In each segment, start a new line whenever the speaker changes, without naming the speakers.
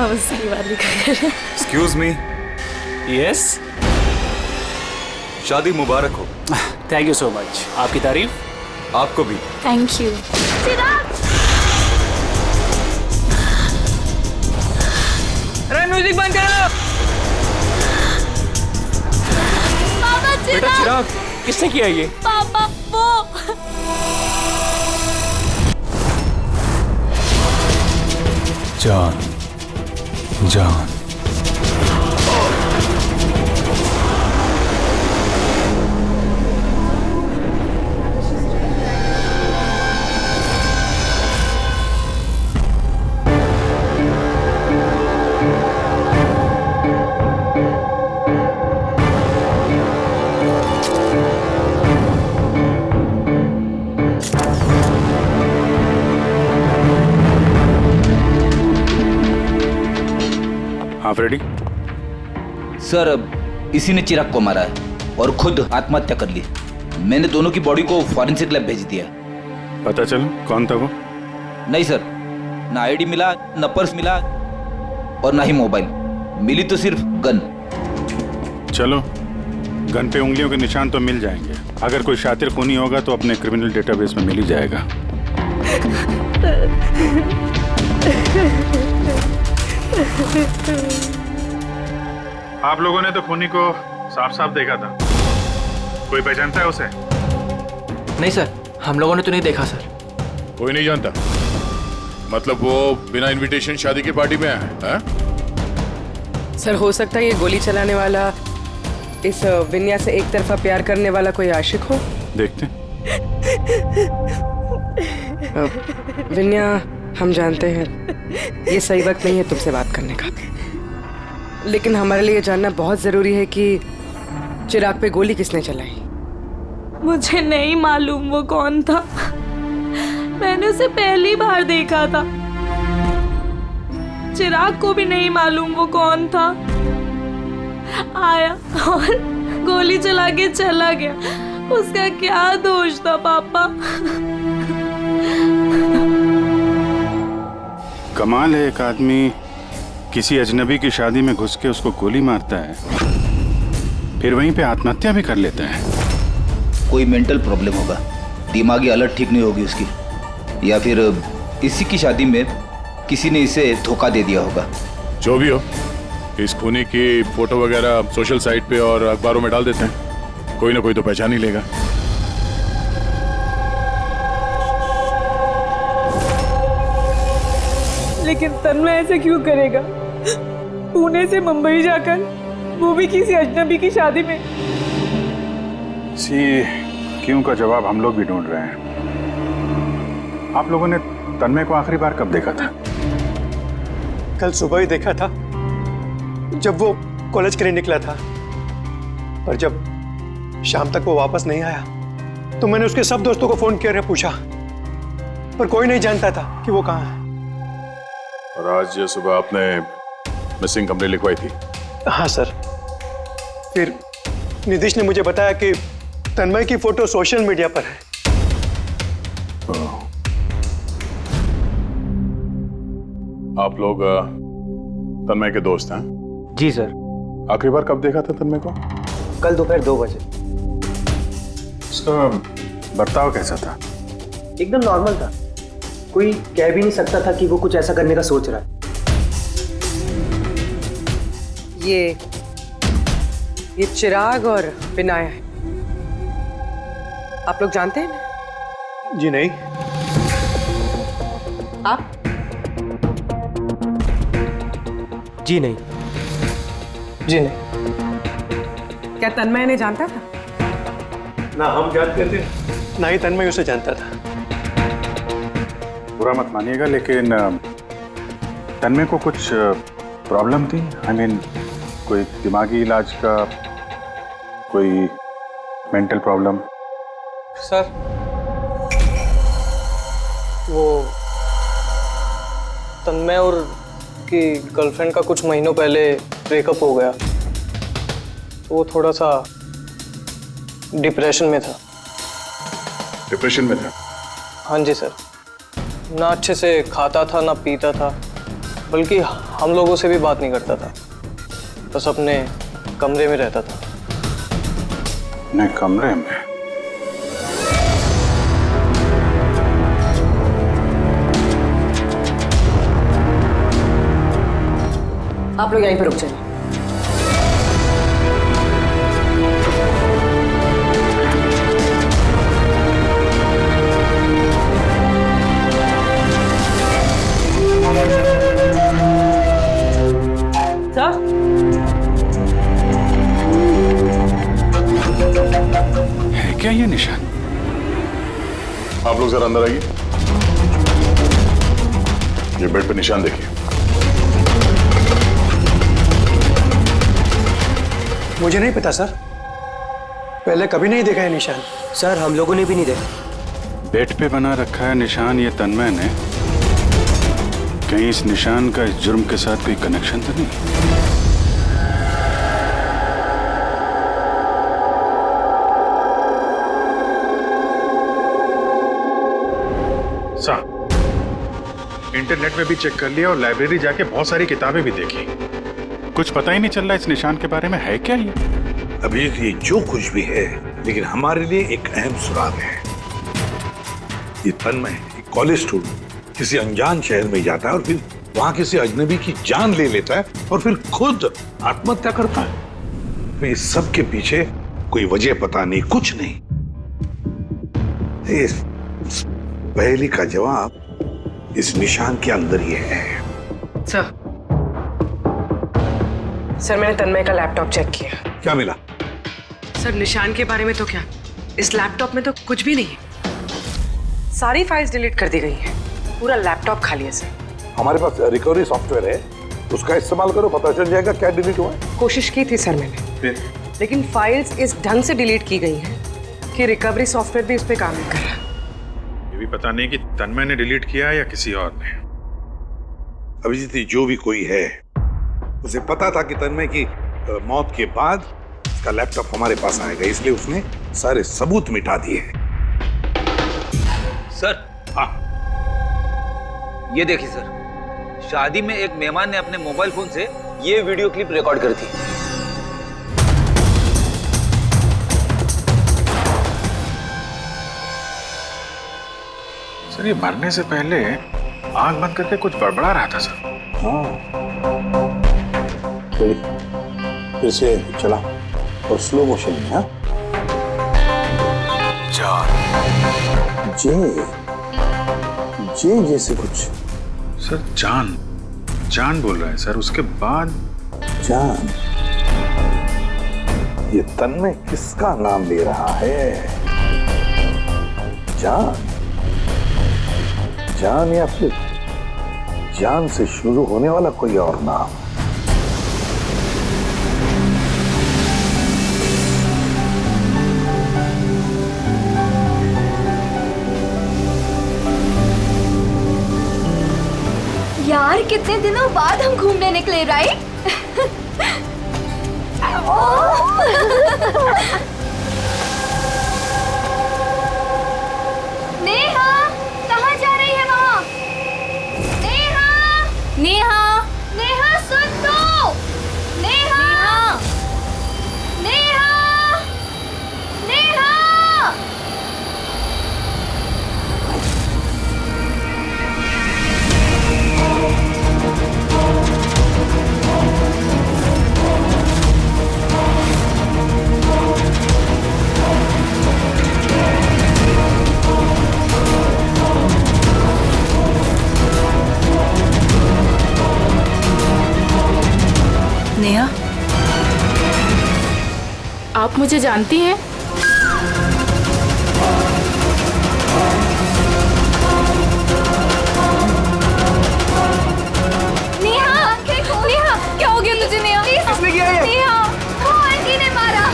उसी वाली का घर।
Excuse me.
यस,
शादी मुबारक हो।
Thank you so much. आपकी तारीफ।
आपको भी।
Thank you.
अरे म्यूजिक बंद करो।
पापा
बेटा चिराग, किसने किया ये?
पापा वो
जान जान।
हाँ फ्रेडी।
सर, इसी ने चिराग को मारा है और खुद आत्महत्या कर ली। मैंने दोनों की बॉडी को फॉरेंसिक लैब भेज दिया।
पता चला कौन था वो?
नहीं सर, ना आईडी मिला, ना पर्स मिला और ना ही मोबाइल मिली, तो सिर्फ गन।
चलो, गन पे उंगलियों के निशान तो मिल जाएंगे। अगर कोई शातिर खूनी होगा तो अपने क्रिमिनल डेटाबेस में मिल ही जाएगा। आप लोगों ने तो खूनी को साफ साफ देखा था। कोई पहचानता है उसे?
नहीं सर, हम लोगों ने तो नहीं देखा सर।
कोई नहीं जानता? मतलब वो बिना इनविटेशन शादी की पार्टी में आया है?
सर, हो सकता है ये गोली चलाने वाला इस विन्या से एक तरफा प्यार करने वाला कोई आशिक हो।
देखते।
विन्या, हम जानते हैं ये सही वक्त नहीं है तुमसे बात करने का, लेकिन हमारे लिए जानना बहुत जरूरी है कि चिराग पे गोली किसने चलाई।
मुझे नहीं मालूम वो कौन था। मैंने उसे पहली बार देखा था। चिराग को भी नहीं मालूम वो कौन था। आया और गोली चला के चला गया। उसका क्या दोष था पापा?
कमाल है, एक आदमी किसी अजनबी की शादी में घुस के उसको गोली मारता है, फिर वहीं पे आत्महत्या भी कर लेता है।
कोई मेंटल प्रॉब्लम होगा, दिमागी हालत ठीक नहीं होगी उसकी, या फिर इसी की शादी में किसी ने इसे धोखा दे दिया होगा।
जो भी हो, इस खूनी की फोटो वगैरह सोशल साइट पे और अखबारों में डाल देते हैं। कोई ना कोई तो पहचान ही लेगा।
लेकिन तन्मय ऐसे क्यों करेगा? पुणे से मुंबई जाकर, वो भी किसी अजनबी की शादी में।
इसी क्यों का जवाब हम लोग भी ढूंढ रहे हैं। आप लोगों ने तन्मय को आखिरी बार कब देखा था?
कल सुबह ही देखा था, जब वो कॉलेज के लिए निकला था। पर जब शाम तक वो वापस नहीं आया तो मैंने उसके सब दोस्तों को फोन किया, पूछा, पर कोई नहीं जानता था कि वो कहाँ है।
और आज सुबह आपने मिसिंग कंप्लेंट लिखवाई थी?
हाँ सर। फिर निधीश ने मुझे बताया कि तन्मय की फोटो सोशल मीडिया पर है।
आप लोग तन्मय के दोस्त हैं?
जी सर।
आखिरी बार कब देखा था तन्मय को?
कल दोपहर 2 बजे।
उसका बर्ताव कैसा था?
एकदम नॉर्मल था। कोई कह भी नहीं सकता था कि वो कुछ ऐसा करने का सोच रहा है।
ये चिराग और विनाया है। आप लोग जानते हैं?
जी नहीं।
आप?
जी नहीं। जी नहीं।
क्या तन्मय ने जानता था?
ना हम जानते थे, ना ही तन्मय उसे जानता था।
बुरा मत मानिएगा, लेकिन तन्मय को कुछ प्रॉब्लम थी? आई मीन, कोई दिमागी इलाज का, कोई मेंटल प्रॉब्लम?
सर, वो तन्मय और की गर्लफ्रेंड का कुछ महीनों पहले ब्रेकअप हो गया। वो थोड़ा सा डिप्रेशन में था।
डिप्रेशन में था?
हाँ जी सर। ना अच्छे से खाता था, ना पीता था, बल्कि
हम लोगों से भी बात नहीं करता था, बस अपने कमरे में रहता था।
अपने कमरे में?
आप लोग यहीं पर रुक जाइए।
है क्या ये निशान?
आप लोग जरा अंदर आइए। ये बेड पे निशान देखिए।
मुझे नहीं पता सर, पहले कभी नहीं देखा है निशान।
सर हम लोगों ने भी नहीं देखा।
बेड पे बना रखा है निशान ये तन्मय ने। कहीं इस निशान का इस जुर्म के साथ कोई कनेक्शन तो नहीं? इंटरनेट में भी चेक कर लिया और लाइब्रेरी जाके बहुत सारी किताबें भी देखी। कुछ पता ही नहीं चल रहा इस निशान के बारे में। है क्या ये?
अभी ये जो कुछ भी है, लेकिन हमारे लिए एक अहम सुराग है। ये तन्मय एक कॉलेज स्टूडेंट किसी अनजान शहर में जाता है और फिर वहां किसी अजनबी की जान ले लेता है और फिर खुद आत्महत्या करता है। तो इस सब के पीछे कोई वजह पता नहीं, कुछ नहीं। इस पहेली का जवाब इस निशान के अंदर ही है।
सर मैंने तन्मय का लैपटॉप चेक किया।
क्या मिला?
सर निशान के बारे में तो क्या, इस लैपटॉप में तो कुछ भी नहीं है। सारी फाइल्स डिलीट कर दी गई हैं। पूरा लैपटॉप खाली है सर।
हमारे पास रिकवरी सॉफ्टवेयर है, उसका इस्तेमाल करो, पता चल जाएगा क्या डिलीट हुआ है।
कोशिश की थी सर मैंने, लेकिन फाइल्स इस ढंग से डिलीट की गई हैं कि रिकवरी सॉफ्टवेयर भी उस पर काम नहीं कर रहा।
ये भी पता नहीं कि तन्मय ने डिलीट किया या किसी और ने।
अभिजीत जो भी कोई है, उसे पता था कि तन्मय की मौत के बाद उसका लैपटॉप हमारे पास आएगा, इसलिए उसने सारे सबूत मिटा दिए।
सर
हाँ,
ये देखिए सर, शादी में एक मेहमान ने अपने मोबाइल फोन से ये वीडियो क्लिप रिकॉर्ड करी थी।
सर ये मरने से पहले आंख बंद करके कुछ बड़बड़ा रहा था सर।
फिर से चला और स्लो मोशन में। हाँ, जे जैसे कुछ।
सर जान जान बोल रहा है सर, उसके बाद
जान। ये तन्मय किसका नाम ले रहा है? जान, जान या फिर जान से शुरू होने वाला कोई और नाम?
यार कितने दिनों बाद हम घूमने निकले, राइट? नेहा, कहाँ जा रही है वहाँ? नेहा, नेहा, नेहा सुन तो। नेहा, नेहा, नेहा।
नेहा, आप मुझे जानती हैं?
नेहा, नेहा, क्या हो गया तुझे नेहा?
किसने किया ये?
नेहा, वो आंटी ने मारा।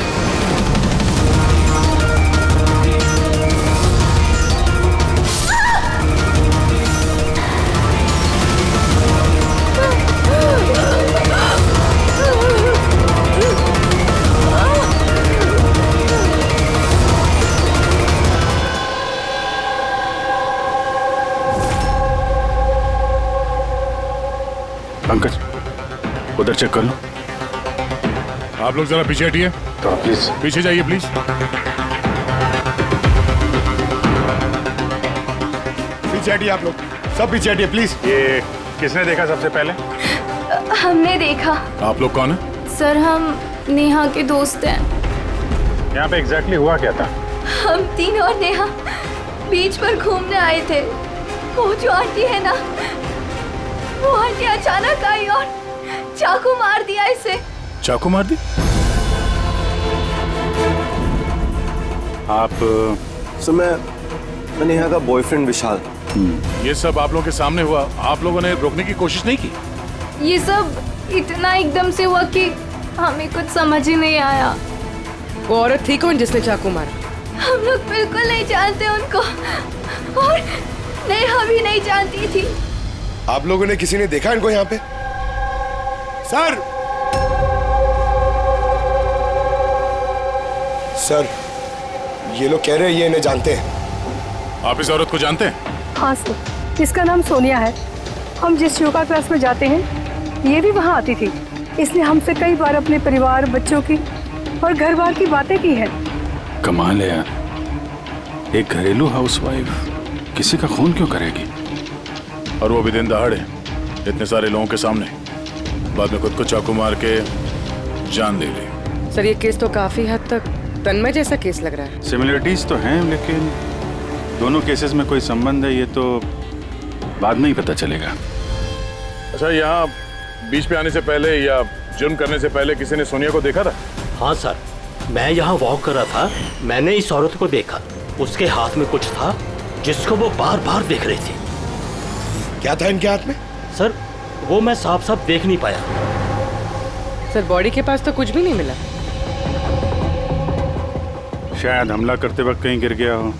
उधर चेक कर लो। आप लोग जरा पीछे हटिए।
तो प्लीज
पीछे जाइए प्लीज।
पीछे हटिए आप लोग, सब पीछे हटिए प्लीज। ये किसने देखा सबसे पहले?
हमने देखा।
आप लोग कौन है?
सर हम नेहा के दोस्त हैं।
यहाँ पे एग्जैक्टली हुआ क्या था?
हम तीन और नेहा बीच पर घूमने आए थे। वो जो आंटी है ना, वो आंटी अचानक आई और चाकू मार दिया इसे।
चाकू मार दी?
आप
सर मैं नेहा का बॉयफ्रेंड विशाल।
ये सब आप लोगों के सामने हुआ, आप लोगों ने रोकने की कोशिश नहीं की?
ये सब इतना एकदम से हुआ कि हमें कुछ समझ ही नहीं आया।
वो औरत थी कौन जिसने चाकू मारा?
हम लोग बिल्कुल नहीं जानते उनको, और नेहा भी नहीं जानती थी।
आप लोगों ने किसी ने देखा इनको यहाँ पे? सर सर ये लोग कह रहे हैं ये इन्हें जानते हैं।
आप इस औरत को जानते हैं?
हाँ सर, इसका नाम सोनिया है। हम जिस योगा क्लास में जाते हैं ये भी वहाँ आती थी। इसने हमसे कई बार अपने परिवार, बच्चों की और घर बार की बातें की है।
कमाल है यार, एक घरेलू हाउसवाइफ किसी का खून क्यों करेगी? और वो भी दिन दहाड़े, इतने सारे लोगों के सामने, बाद में खुद को चाकू मार के जान दे ली।
सर ये केस तो काफी हद तक तन्मय जैसा केस लग रहा है।
सिमिलरिटीज तो हैं, लेकिन दोनों केसेस में कोई संबंध है ये तो बाद में ही पता चलेगा।
अच्छा, यहाँ बीच पे आने से पहले या जुर्म करने से पहले किसी ने सोनिया को देखा था?
हाँ सर, मैं यहाँ वॉक कर रहा था, मैंने इस औरत को देखा। उसके हाथ में कुछ था जिसको वो बार बार देख रही थी।
क्या था इनके हाथ में?
सर वो मैं साफ साफ देख नहीं पाया।
सर बॉडी के पास तो कुछ भी नहीं मिला।
शायद हमला करते वक्त कहीं गिर गया हो,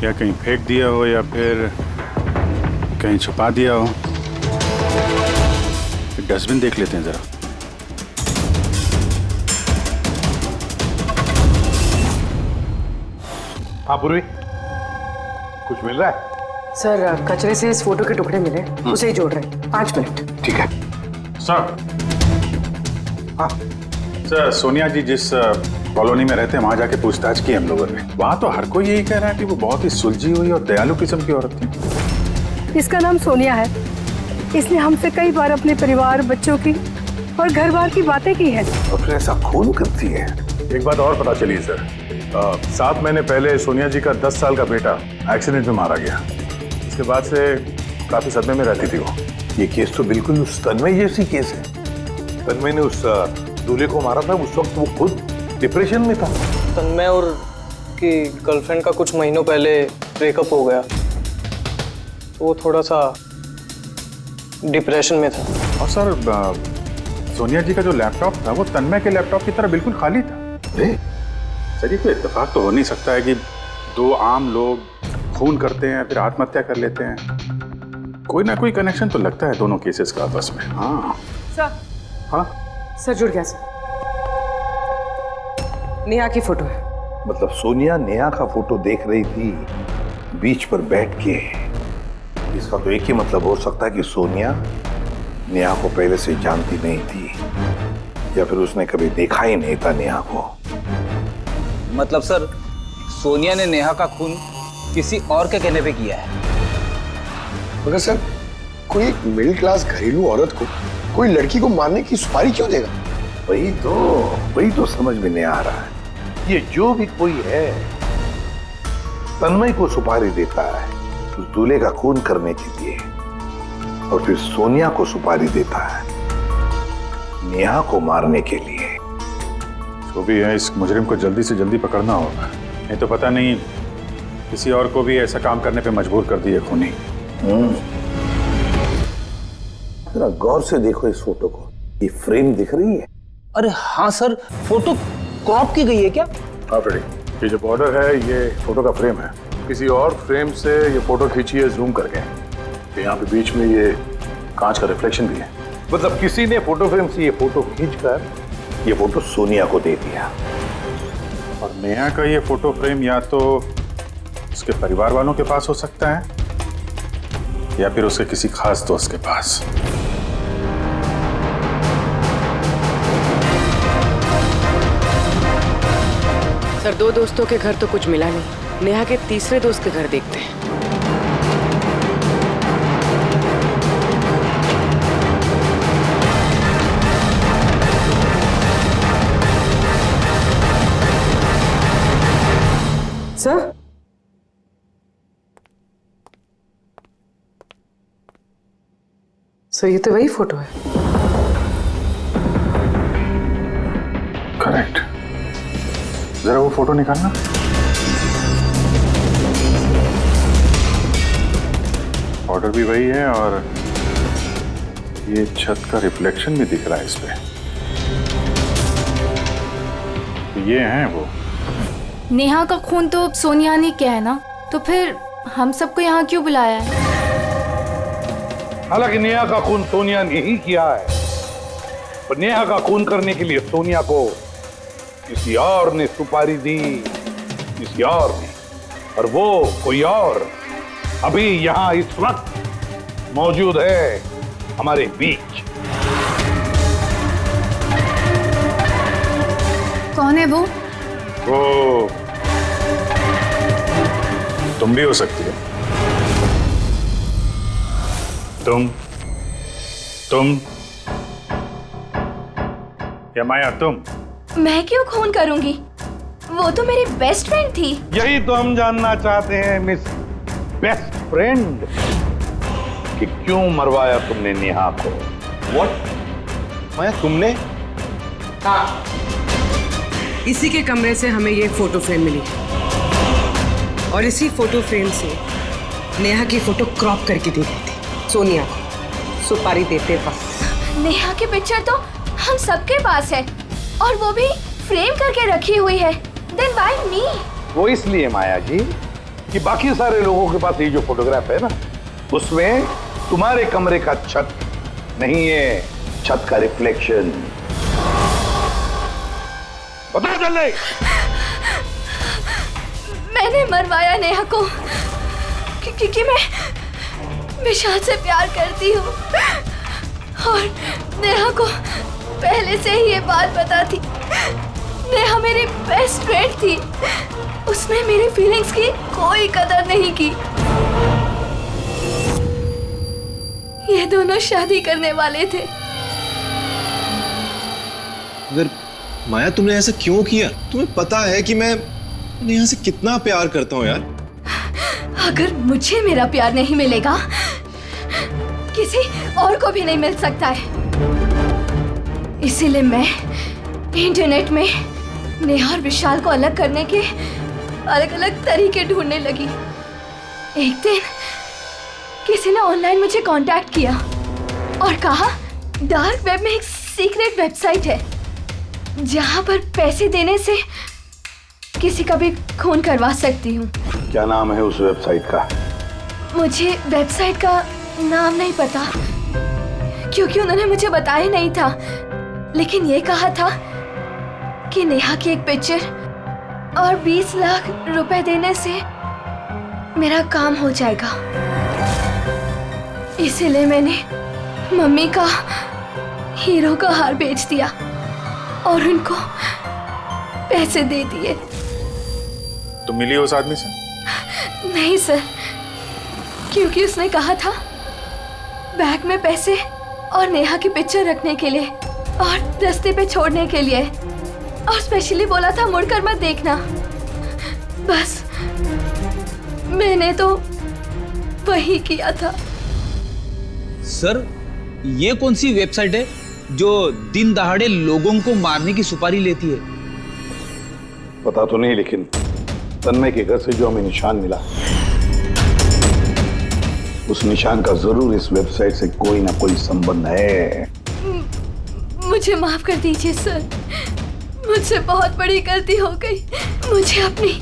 या कहीं फेंक दिया हो, या फिर कहीं छुपा दिया हो। डस्टबिन देख लेते हैं जरा। हाँ पूर्वी, कुछ मिल रहा है?
सर कचरे से इस फोटो के टुकड़े मिले, उसे ही जोड़ रहे हैं। 5 मिनट।
ठीक है सर। हाँ सर, सोनिया जी जिस कॉलोनी में रहते हैं वहां जाके पूछताछ की हम लोगों ने। वहां तो हर कोई यही कह रहा है कि वो बहुत ही सुलझी हुई और दयालु किस्म की औरत थी।
इसका नाम सोनिया है। इसने हमसे कई बार अपने परिवार, बच्चों की और घर बार की बातें की है।
और फिर ऐसा खून करती है।
एक बात और पता चली सर, 7 महीने पहले सोनिया जी का 10 साल का बेटा एक्सीडेंट में मारा गया। इसके बाद से काफी सदमे में रहती थी वो।
ये केस तो बिल्कुल उस तन्मय जैसी केस है। तन्मय ने उस दूल्हे को मारा था, उस वक्त वो खुद डिप्रेशन में था।
तन्मय और की गर्लफ्रेंड का कुछ महीनों पहले ब्रेकअप हो गया, तो वो थोड़ा सा डिप्रेशन में था।
और सर सोनिया जी का जो लैपटॉप था वो तन्मय के लैपटॉप की तरह बिल्कुल खाली था। सर ये तो इत्तेफाक तो हो नहीं सकता है कि 2 आम लोग खून करते हैं फिर आत्महत्या कर लेते हैं। कोई ना कोई कनेक्शन तो लगता है दोनों केसेस का आपस में। हाँ
सर।
हाँ
सर जुड़ गया सर। नेहा की फोटो है।
मतलब सोनिया नेहा का फोटो देख रही थी बीच पर बैठ के। इसका तो एक ही मतलब हो सकता है कि सोनिया नेहा को पहले से जानती नहीं थी, या फिर उसने कभी देखा ही नहीं था नेहा को।
मतलब सर सोनिया ने नेहा का खून किसी और के कहने पे किया है।
मगर सर कोई एक मिडिल क्लास घरेलू औरत को कोई लड़की को मारने की सुपारी क्यों देगा?
वही तो समझ में नहीं आ रहा है। ये जो भी कोई है तन्मय को सुपारी देता है उस दूल्हे का खून करने के लिए, और फिर सोनिया को सुपारी देता है नेहा को मारने के लिए।
जो भी है इस मुजरिम को जल्दी से जल्दी पकड़ना होगा, नहीं तो पता नहीं किसी और को भी ऐसा काम करने पे मजबूर कर दिए खूनी।
जरा गौर से देखो इस फोटो को, ये फ्रेम दिख रही है?
अरे हाँ सर, फोटो क्रॉप की गई है क्या?
हाँ फ्रेडी, ये जो बॉर्डर है ये फोटो का फ्रेम है। किसी और फ्रेम से ये फोटो खींची है जूम करके। यहाँ पे बीच में ये कांच का रिफ्लेक्शन भी है।
मतलब किसी ने फोटो फ्रेम से ये फोटो खींचकर ये फोटो सोनिया को दे दिया।
और नेहा का ये फोटो फ्रेम या तो उसके परिवार वालों के पास हो सकता है या फिर उसके किसी खास दोस्त के पास।
सर 2 दोस्तों के घर तो कुछ मिला नहीं, नेहा के तीसरे दोस्त के घर देखते हैं। सर सर ये तो वही फोटो है।
करेक्ट। जरा वो फोटो निकालना। ऑर्डर भी वही है और ये छत का रिफ्लेक्शन भी दिख रहा है इस पे। ये हैं वो।
नेहा का खून तो सोनिया ने किया है ना, तो फिर हम सबको यहाँ क्यों बुलाया है?
हालांकि नेहा का खून सोनिया ने ही किया है, पर नेहा का खून करने के लिए सोनिया को किसी और ने सुपारी दी, किसी और ने, और वो कोई और अभी यहाँ इस वक्त मौजूद है हमारे बीच।
कौन है वो?
वो तुम भी हो सकती हो। तुम या माया तुम?
मैं क्यों खून करूंगी? वो तो मेरी बेस्ट फ्रेंड थी।
यही तो हम जानना चाहते हैं मिस बेस्ट फ्रेंड, कि क्यों मरवाया तुमने नेहा को?
व्हाट? माया तुमने?
हाँ, इसी के कमरे से हमें ये फोटो फ्रेम मिली और इसी फोटो फ्रेम से नेहा की फोटो क्रॉप करके दी गई थी सोनिया को सुपारी देते वक्त।
नेहा की पिक्चर तो हम सबके पास है और वो भी फ्रेम करके रखी हुई है। Then why me?
वो इसलिए माया जी कि बाकी सारे लोगों के पास ये जो फोटोग्राफ है ना, उसमें तुम्हारे कमरे का छत नहीं है, छत का रिफ्लेक्शन। पता चल रही?
मैंने मरवाया नेहा को क्योंकि मैं विशाल से प्यार करती हूँ और नेहा को पहले से ही ये बात पता थी। नेहा मेरी बेस्ट फ्रेंड थी, उसने मेरी फीलिंग्स की कोई कदर नहीं की। ये दोनों शादी करने वाले थे।
अगर माया तुमने ऐसा क्यों किया? तुम्हें पता है कि मैं नेहा से कितना प्यार करता हूँ यार।
अगर मुझे मेरा प्यार नहीं मिलेगा, किसी और को भी नहीं मिल सकता है। इसीलिए मैं इंटरनेट में नेहा और विशाल को अलग करने के अलग अलग तरीके ढूंढने लगी। एक दिन किसी ने ऑनलाइन मुझे कांटेक्ट किया और कहा डार्क वेब में एक सीक्रेट वेबसाइट है जहां पर पैसे देने से किसी का भी खून करवा सकती हूँ।
क्या नाम है उस वेबसाइट का?
मुझे वेबसाइट का नाम नहीं पता क्योंकि उन्होंने मुझे बताया नहीं था, लेकिन ये कहा था कि नेहा की एक पिक्चर और 20 लाख रुपए देने से मेरा काम हो जाएगा। इसीलिए मैंने मम्मी का हीरो का हार बेच दिया और उनको पैसे दे दिए।
तुम मिली उस आदमी से?
नहीं सर, क्योंकि उसने कहा था बैग में पैसे और नेहा की पिक्चर रखने के लिए और रास्ते पे छोड़ने के लिए, और स्पेशली बोला था मुड़कर मत देखना। बस मैंने तो वही किया था।
सर, ये कौन सी वेबसाइट है जो दिन दहाड़े लोगों को मारने की सुपारी लेती है?
पता तो नहीं, लेकिन तन्मय के घर से जो हमें निशान मिला, उस निशान का जरूर इस वेबसाइट से कोई ना कोई संबंध है।
मुझे माफ कर दीजिए सर, मुझसे बहुत बड़ी गलती हो गई। मुझे अपनी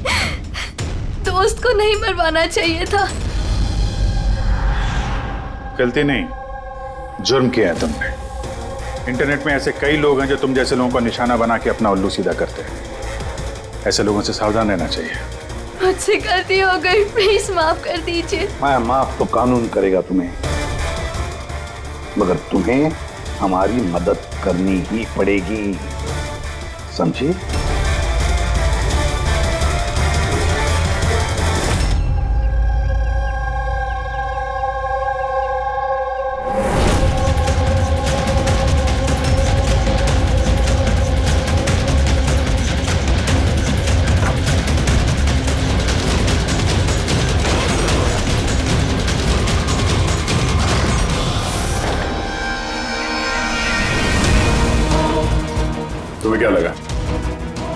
दोस्त को नहीं मरवाना चाहिए था।
गलती नहीं, जुर्म किया है तुमने। इंटरनेट में ऐसे कई लोग हैं जो तुम जैसे लोगों का निशाना बना के अपना उल्लू सीधा करते हैं। ऐसे लोगों से सावधान रहना चाहिए।
मुझसे गलती हो गई, प्लीज माफ कर दीजिए।
मैं माफ तो कानून करेगा तुम्हें, मगर तुम्हें हमारी मदद करनी ही पड़ेगी, समझे?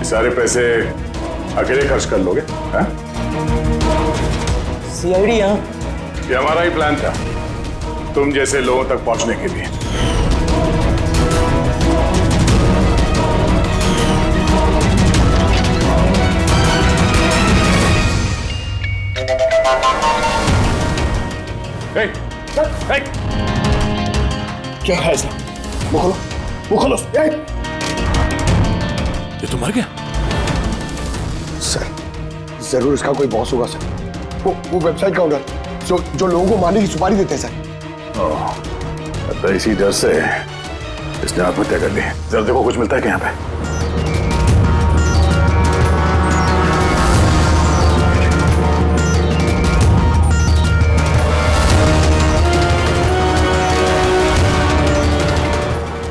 सारे पैसे अकेले खर्च कर लोगे? हाँ?
सीआईडी यहाँ?
ये हमारा ही प्लान था, तुम जैसे लोगों तक पहुंचने के लिए।
क्या है इसमें? वो खोलो।
ये तो मर गया।
सर, जरूर इसका कोई बॉस होगा सर। वो वेबसाइट का ओनर जो लोगों को मारने की सुपारी देते हैं सर।
तो इसी डर से इसने आत्महत्या कर ली। जरा देखो कुछ मिलता है क्या यहाँ पे?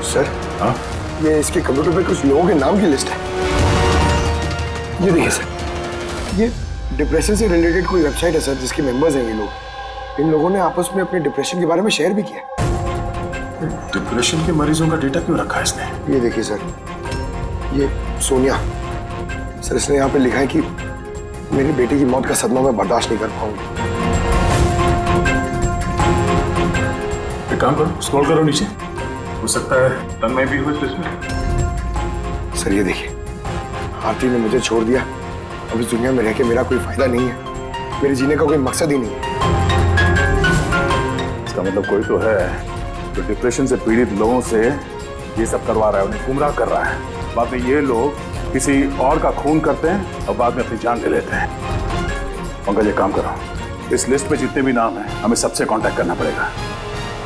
सर,
हाँ?
ये इसके कंप्यूटर पे कुछ लोगों के नाम की लिस्ट है। ये देखिए सर, ये डिप्रेशन से रिलेटेड कोई वेबसाइट है सर, जिसके मेंबर्स हैं ये लोग। इन लोगों ने आपस में अपने डिप्रेशन के बारे में शेयर भी किया।
डिप्रेशन के मरीजों का डेटा क्यों रखा है इसने?
ये देखिए सर, ये सोनिया सर, इसने यहाँ पे लिखा है कि मेरी बेटी की मौत का सदमा मैं बर्दाश्त नहीं कर पाऊंगी।
एक काम करो, स्क्रॉल करो नीचे, हो सकता है तन्मय भी हो इस लिस्ट में।
सर ये देखिए, आरती ने मुझे छोड़ दिया। अब इस दुनिया में रह के मेरा कोई फायदा नहीं है, मेरे जीने का कोई मकसद ही नहीं है।
इसका मतलब कोई तो है जो डिप्रेशन से पीड़ित लोगों से ये सब करवा रहा है, उन्हें गुमराह कर रहा है। बाद में ये लोग किसी और का खून करते हैं और बाद में अपनी जान ले लेते हैं। पंकज एक काम करो, इस लिस्ट में जितने भी नाम हैं हमें सबसे कांटेक्ट करना पड़ेगा।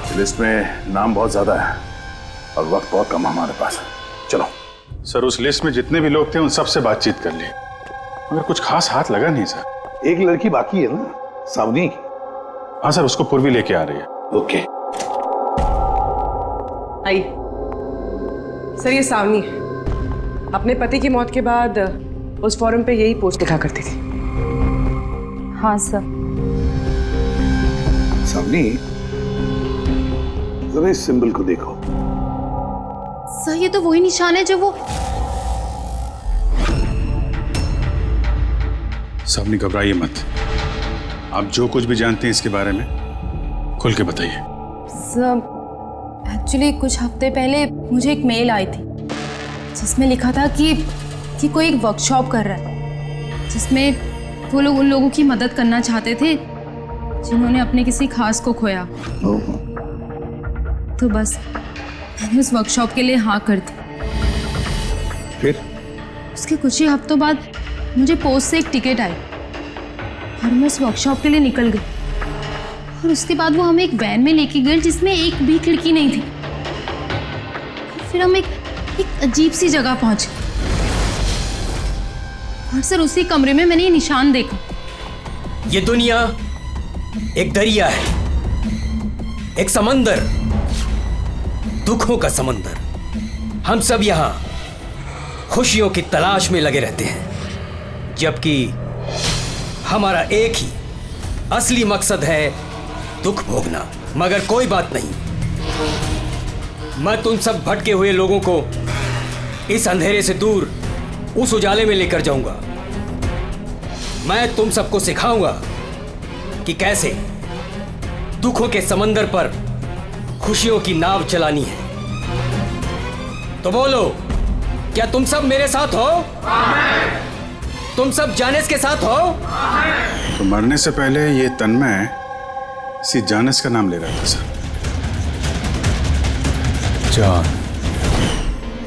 इस लिस्ट में नाम बहुत ज्यादा है और वक्त बहुत कम है हमारे पास। चलो
सर, उस लिस्ट में जितने भी लोग थे उन सबसे बातचीत कर ली, मगर कुछ खास हाथ लगा नहीं सर।
एक लड़की बाकी है ना, सावनी?
हाँ सर, उसको पूर्वी लेके आ रही है।
ओके।
आई सर, ये सावनी है। अपने पति की मौत के बाद उस फोरम पे यही पोस्ट लिखा करती थी।
हाँ सर।
सावनी, जरा इस सिंबल को देखो।
सर, ये तो वही निशान है जो वो...
सावनी घबराइए मत, आप जो कुछ भी जानते हैं इसके बारे में खुल के बताइए।
सर, एक्चुअली कुछ हफ्ते पहले मुझे एक मेल आई थी जिसमें लिखा था कि कोई एक वर्कशॉप कर रहा है जिसमें वो लोग उन लोगों की मदद करना चाहते थे जिन्होंने अपने किसी खास को खोया। तो बस मैंने उस वर्कशॉप के लिए हाँ कर दी।
फिर
उसके कुछ ही हफ्तों बाद मुझे पोस्ट से एक टिकट आई और मैं उस वर्कशॉप के लिए निकल गई। और उसके बाद वो हमें एक वैन में लेके गए जिसमें एक भी खिड़की नहीं थी। फिर हम एक अजीब सी जगह पहुंचे और सर उसी कमरे में मैंने ये निशान देखा।
ये दुनिया एक दरिया है, एक समंदर, दुखों का समंदर। हम सब यहाँ खुशियों की तलाश में लगे रहते हैं, जबकि हमारा एक ही असली मकसद है दुख भोगना। मगर कोई बात नहीं, मैं तुम सब भटके हुए लोगों को इस अंधेरे से दूर उस उजाले में लेकर जाऊंगा। मैं तुम सबको सिखाऊंगा कि कैसे दुखों के समंदर पर खुशियों की नाव चलानी है। तो बोलो, क्या तुम सब मेरे साथ हो? तुम सब जानिस के साथ हो?
तो मरने से पहले ये तन्मय इसी जानिस का नाम ले रहा था सर।
जान,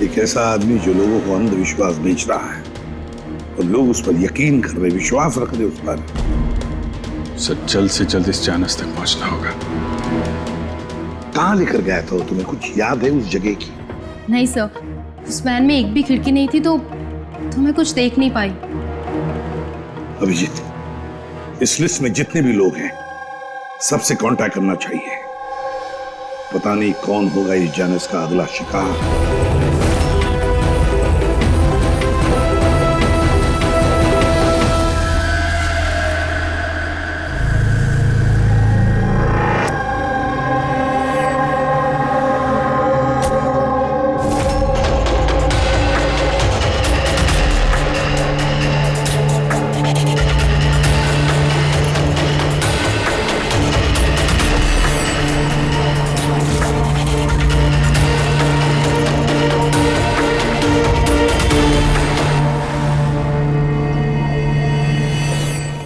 एक ऐसा आदमी जो लोगों को अंधविश्वास बेच रहा है और लोग उस पर यकीन कर रहे, विश्वास रख रहे उस पर।
सर, जल्द से जल्द इस जानिस तक पहुंचना होगा।
कहाँ लेकर गया था? तुम्हें कुछ याद है उस जगह की?
नहीं सर, उस वैन में एक भी खिड़की नहीं थी तो मैं कुछ देख नहीं पाई।
अभिजीत, इस लिस्ट में जितने भी लोग हैं सबसे कांटेक्ट करना चाहिए। पता नहीं कौन होगा इस जानिस का अगला शिकार।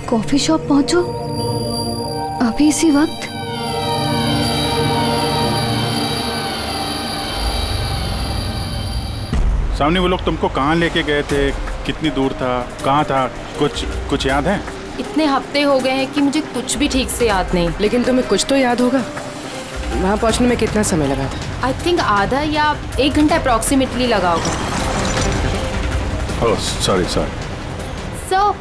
कॉफी शॉप पहुंचो अभी इसी वक्त?
सामने वो लोग तुमको कहाँ लेके गए थे, कितनी दूर था, कहाँ था, कुछ याद है?
इतने हफ्ते हो गए हैं कि मुझे कुछ भी ठीक से याद नहीं।
लेकिन तुम्हें कुछ तो याद होगा। वहाँ पहुँचने में कितना समय लगा था?
आई थिंक आधा या 1 घंटा अप्रॉक्सीमेटली लगा होगा।
Oh sorry.
सो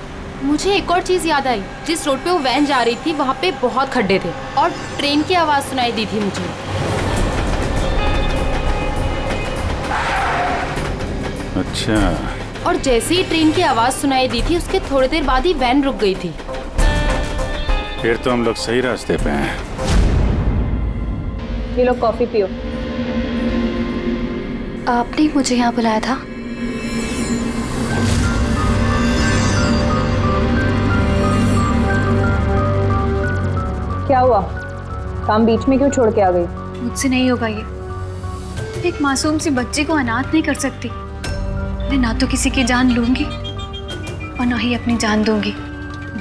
मुझे एक और चीज़ याद आई। जिस रोड पे वो वैन जा रही थी वहाँ पे बहुत खड्डे थे और ट्रेन की आवाज़ सुनाई दी थी मुझे।
अच्छा।
और जैसे ही ट्रेन की आवाज़ सुनाई दी थी उसके थोड़ी देर बाद ही वैन रुक गई थी।
फिर तो हम लोग सही रास्ते पे हैं।
ये लो कॉफी पियो। आपने मुझे यहाँ बुलाया था?
क्या हुआ? काम बीच में क्यों छोड़ के आ गई?
मुझसे नहीं होगा ये। एक मासूम सी बच्ची को अनाथ नहीं कर सकती। मैं ना तो किसी की जान लूंगी और ना ही अपनी जान दूंगी।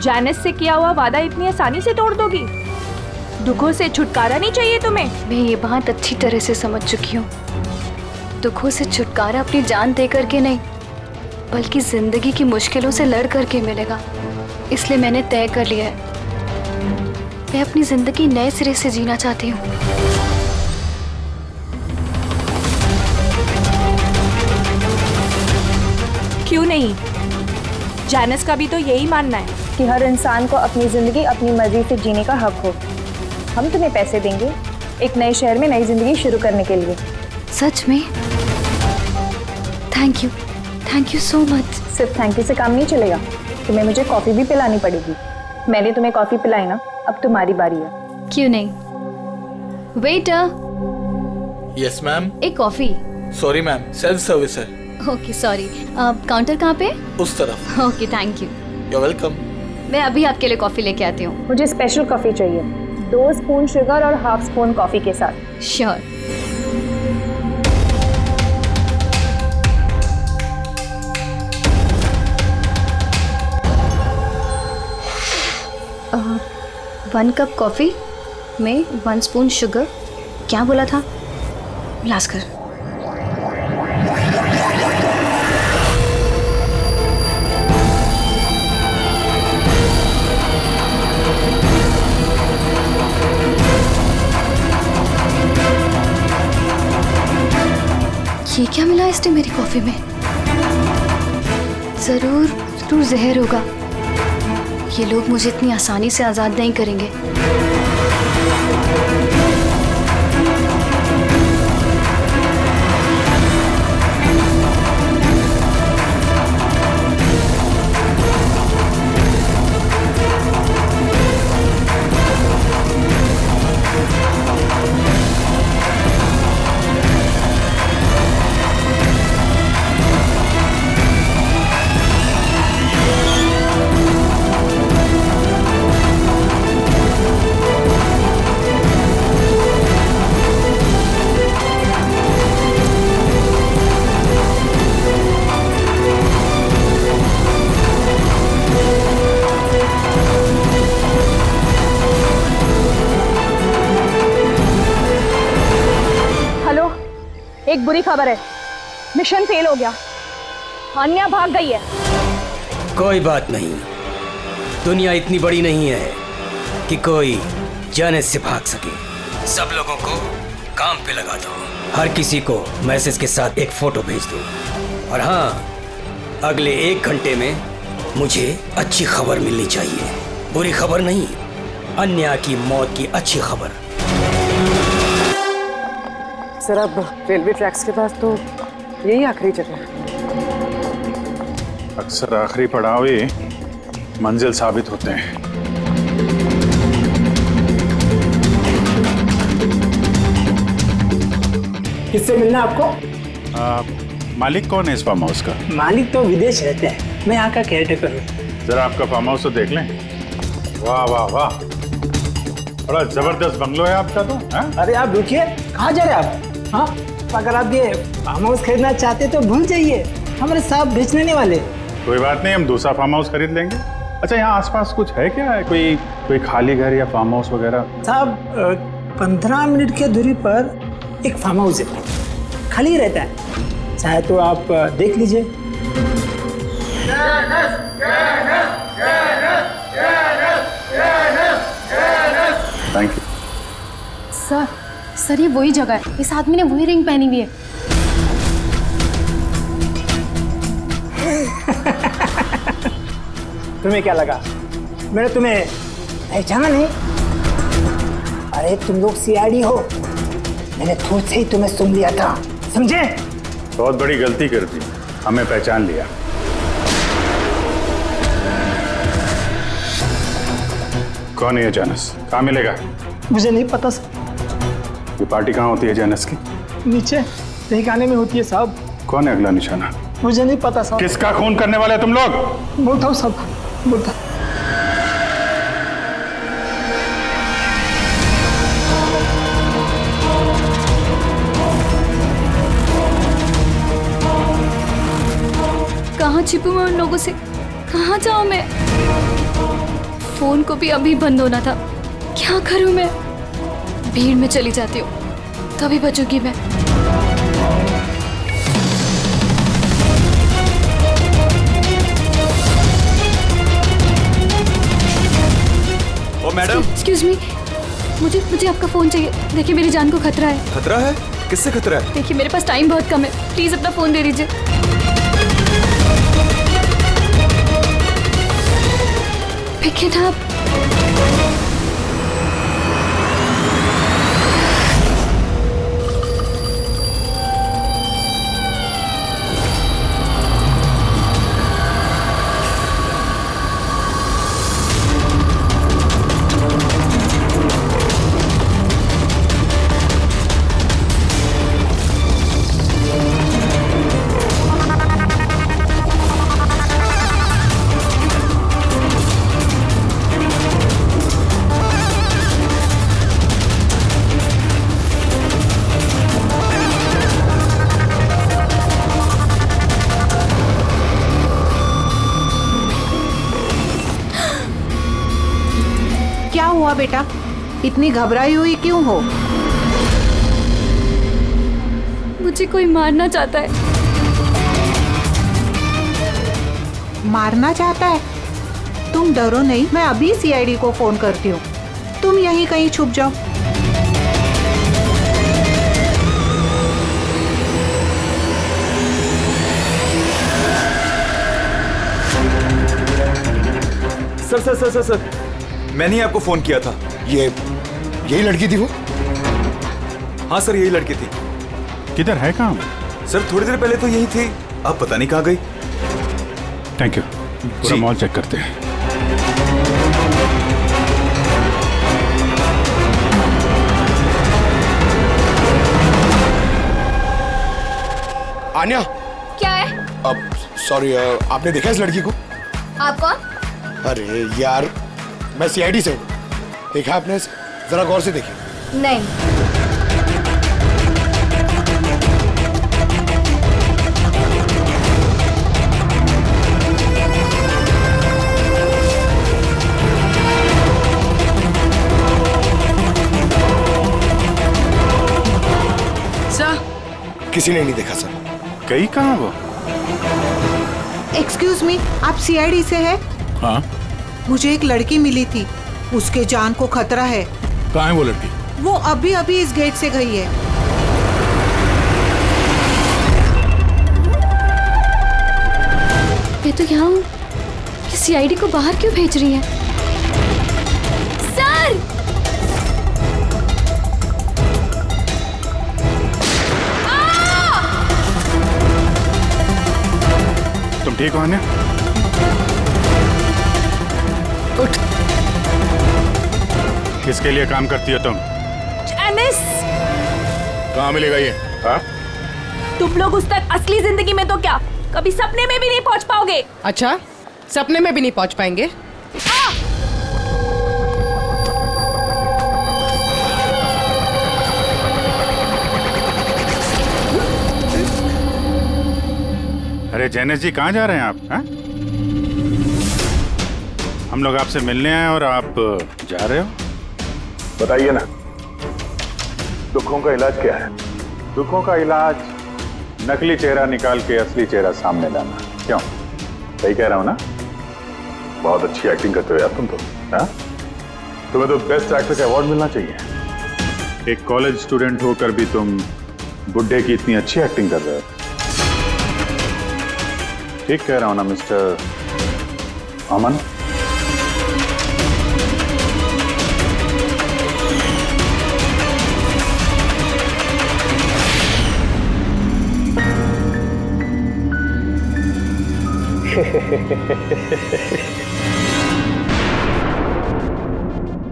जैनिस से किया हुआ वादा इतनी आसानी से तोड़ दोगी? दुखों से छुटकारा नहीं चाहिए तुम्हें?
मैं ये बात अच्छी तरह से समझ चुकी हूँ। दुखों से छुटकारा अपनी जान दे करके नहीं, बल्कि जिंदगी की मुश्किलों से लड़ करके मिलेगा। इसलिए मैंने तय कर लिया है, मैं अपनी जिंदगी नए सिरे से जीना चाहती हूँ।
क्यों नहीं? जैनिस का भी तो यही मानना है कि हर इंसान को अपनी जिंदगी अपनी मर्जी से जीने का हक हो। हम तुम्हें पैसे देंगे एक नए शहर में नई जिंदगी शुरू करने के लिए।
सच में? Thank you so much.
सिर्फ थैंक यू से काम नहीं चलेगा, तुम्हें मुझे कॉफी भी पिलानी पड़ेगी। मैंने तुम्हें कॉफी पिलाई ना, अब तुम्हारी बारी है।
क्यों नहीं? वेटर।
Yes ma'am.
एक coffee.
Sorry ma'am, self service है।
Okay sorry. काउंटर कहाँ पे?
उस तरफ।
Okay thank you.
You welcome.
मैं अभी आपके लिए कॉफी लेके आती हूँ।
मुझे स्पेशल कॉफी चाहिए, 2 स्पून शुगर और हाफ स्पून कॉफी के साथ।
श्योर। वन कप कॉफी में 1 स्पून शुगर। क्या बोला था? लास्कर। ये क्या मिला इसने मेरी कॉफी में? जरूर जहर होगा। ये लोग मुझे इतनी आसानी से आजाद नहीं करेंगे।
एक बुरी खबर है, मिशन फेल हो गया। अन्या भाग गई है।
कोई बात नहीं, दुनिया इतनी बड़ी नहीं है कि कोई जैनिस से भाग सके। सब लोगों को काम पे लगा दो, हर किसी को मैसेज के साथ एक फोटो भेज दो। और हाँ, अगले 1 घंटे में मुझे अच्छी खबर मिलनी चाहिए। बुरी खबर नहीं, अन्या की मौत की अच्छी खबर।
सर अब रेलवे ट्रैक्स के पास तो यही आखिरी जगह है।
अक्सर आखिरी पड़ाव ही मंजिल साबित होते हैं।
किससे मिलना आपको?
मालिक कौन है इस फार्म हाउस का?
मालिक तो विदेश रहते हैं, मैं यहाँ का केयरटेकर हूँ।
जरा आपका फार्म हाउस तो देख लें। वाह वाह वाह, बड़ा जबरदस्त बंगलो है आपका तो। है?
अरे आप रुकिए, कहाँ जा रहे हैं आप? हाँ, अगर आप ये फार्म हाउस खरीदना चाहते तो भूल जाइए, हमारे साहब बेचने नहीं वाले।
कोई बात नहीं, हम दूसरा फार्म हाउस खरीद लेंगे। अच्छा, यहाँ आसपास कुछ है क्या? कोई कोई खाली घर या फार्म हाउस वगैरह?
साहब 15 मिनट की दूरी पर एक फार्म हाउस है, खाली रहता है, चाहे तो आप देख लीजिए।
Thank you.
सर ये वही जगह है, इस आदमी ने वही रिंग पहनी हुई है।
तुम्हें क्या लगा मैंने तुम्हें पहचाना नहीं? अरे तुम लोग सीआईडी हो, मैंने खुद से ही तुम्हें सुन लिया था, समझे?
बहुत बड़ी गलती कर दी, हमें पहचान लिया। कौन है ये जानस? कहाँ मिलेगा?
मुझे नहीं पता सर।
ये पार्टी कहाँ होती है जानस की?
नीचे तहखाने में होती है साहब।
कौन है अगला निशाना?
मुझे नहीं पता साहब।
किसका खून करने वाले तुम लोग?
बोलता हूँ साहब, बोलता।
कहाँ छिपूं मैं उन लोगों से? कहाँ जाऊँ मैं? फोन को भी अभी बंद होना था, क्या करूँ मैं? भीड़ में चली जाती हूँ, तभी बचूंगी मैं।
ओ मैडम,
एक्सक्यूज मी, मुझे आपका फोन चाहिए। देखिए मेरी जान को खतरा है।
खतरा है? किससे खतरा है?
देखिए मेरे पास टाइम बहुत कम है, प्लीज अपना फोन दे दीजिए। Pick it up.
क्या हुआ बेटा, इतनी घबराई हुई क्यों हो?
मुझे कोई मारना चाहता है।
मारना चाहता है? तुम डरो नहीं, मैं अभी सीआईडी को फोन करती हूँ। तुम यहीं कहीं छुप जाओ।
Sir sir sir sir sir, मैंने ही आपको फोन किया था।
यही लड़की थी वो?
हाँ सर, यही लड़की थी।
किधर है? काम
सर थोड़ी देर पहले तो यही थी, अब पता नहीं कहाँ गई।
Thank you. पूरा मॉल चेक करते हैं।
आन्या,
क्या है?
अब सॉरी, आपने देखा इस लड़की को?
आप कौन?
अरे यार, मैं सीआईडी से हूँ। देखा आपने? जरा गौर से देखिए।
नहीं।
सर,
किसी ने नहीं देखा सर।
गई कहाँ वो?
एक्सक्यूज मी, आप सीआईडी से है?
हाँ।
मुझे एक लड़की मिली थी, उसके जान को खतरा है।
कहाँ है वो लड़की?
वो अभी अभी इस गेट से गई है।
मैं तो यहाँ हूँ, सीआईडी को बाहर क्यों भेज रही है? सर!
तुम ठीक हो आन्या?
उठ।
किसके लिए काम करती हो तुम?
जैनिस!
कहाँ मिलेगा ये?
हाँ?
तुम लोग उस तक असली जिंदगी में तो क्या कभी सपने में भी नहीं पहुंच पाओगे।
अच्छा, सपने में भी नहीं पहुंच पाएंगे?
अरे जैनिस जी, कहाँ जा रहे हैं आप? हाँ? हम लोग आपसे मिलने आए और आप जा रहे हो? बताइए ना, दुखों का इलाज क्या है? दुखों का इलाज नकली चेहरा निकाल के असली चेहरा सामने लाना। क्यों, सही कह रहा हूं ना? बहुत अच्छी एक्टिंग करते हो यार तुम तो। हाँ, तुम्हें तो बेस्ट एक्टर का अवार्ड मिलना चाहिए। एक कॉलेज स्टूडेंट होकर भी तुम बुड्ढे की इतनी अच्छी एक्टिंग कर रहे हो। ठीक कह रहा हूं ना मिस्टर अमन?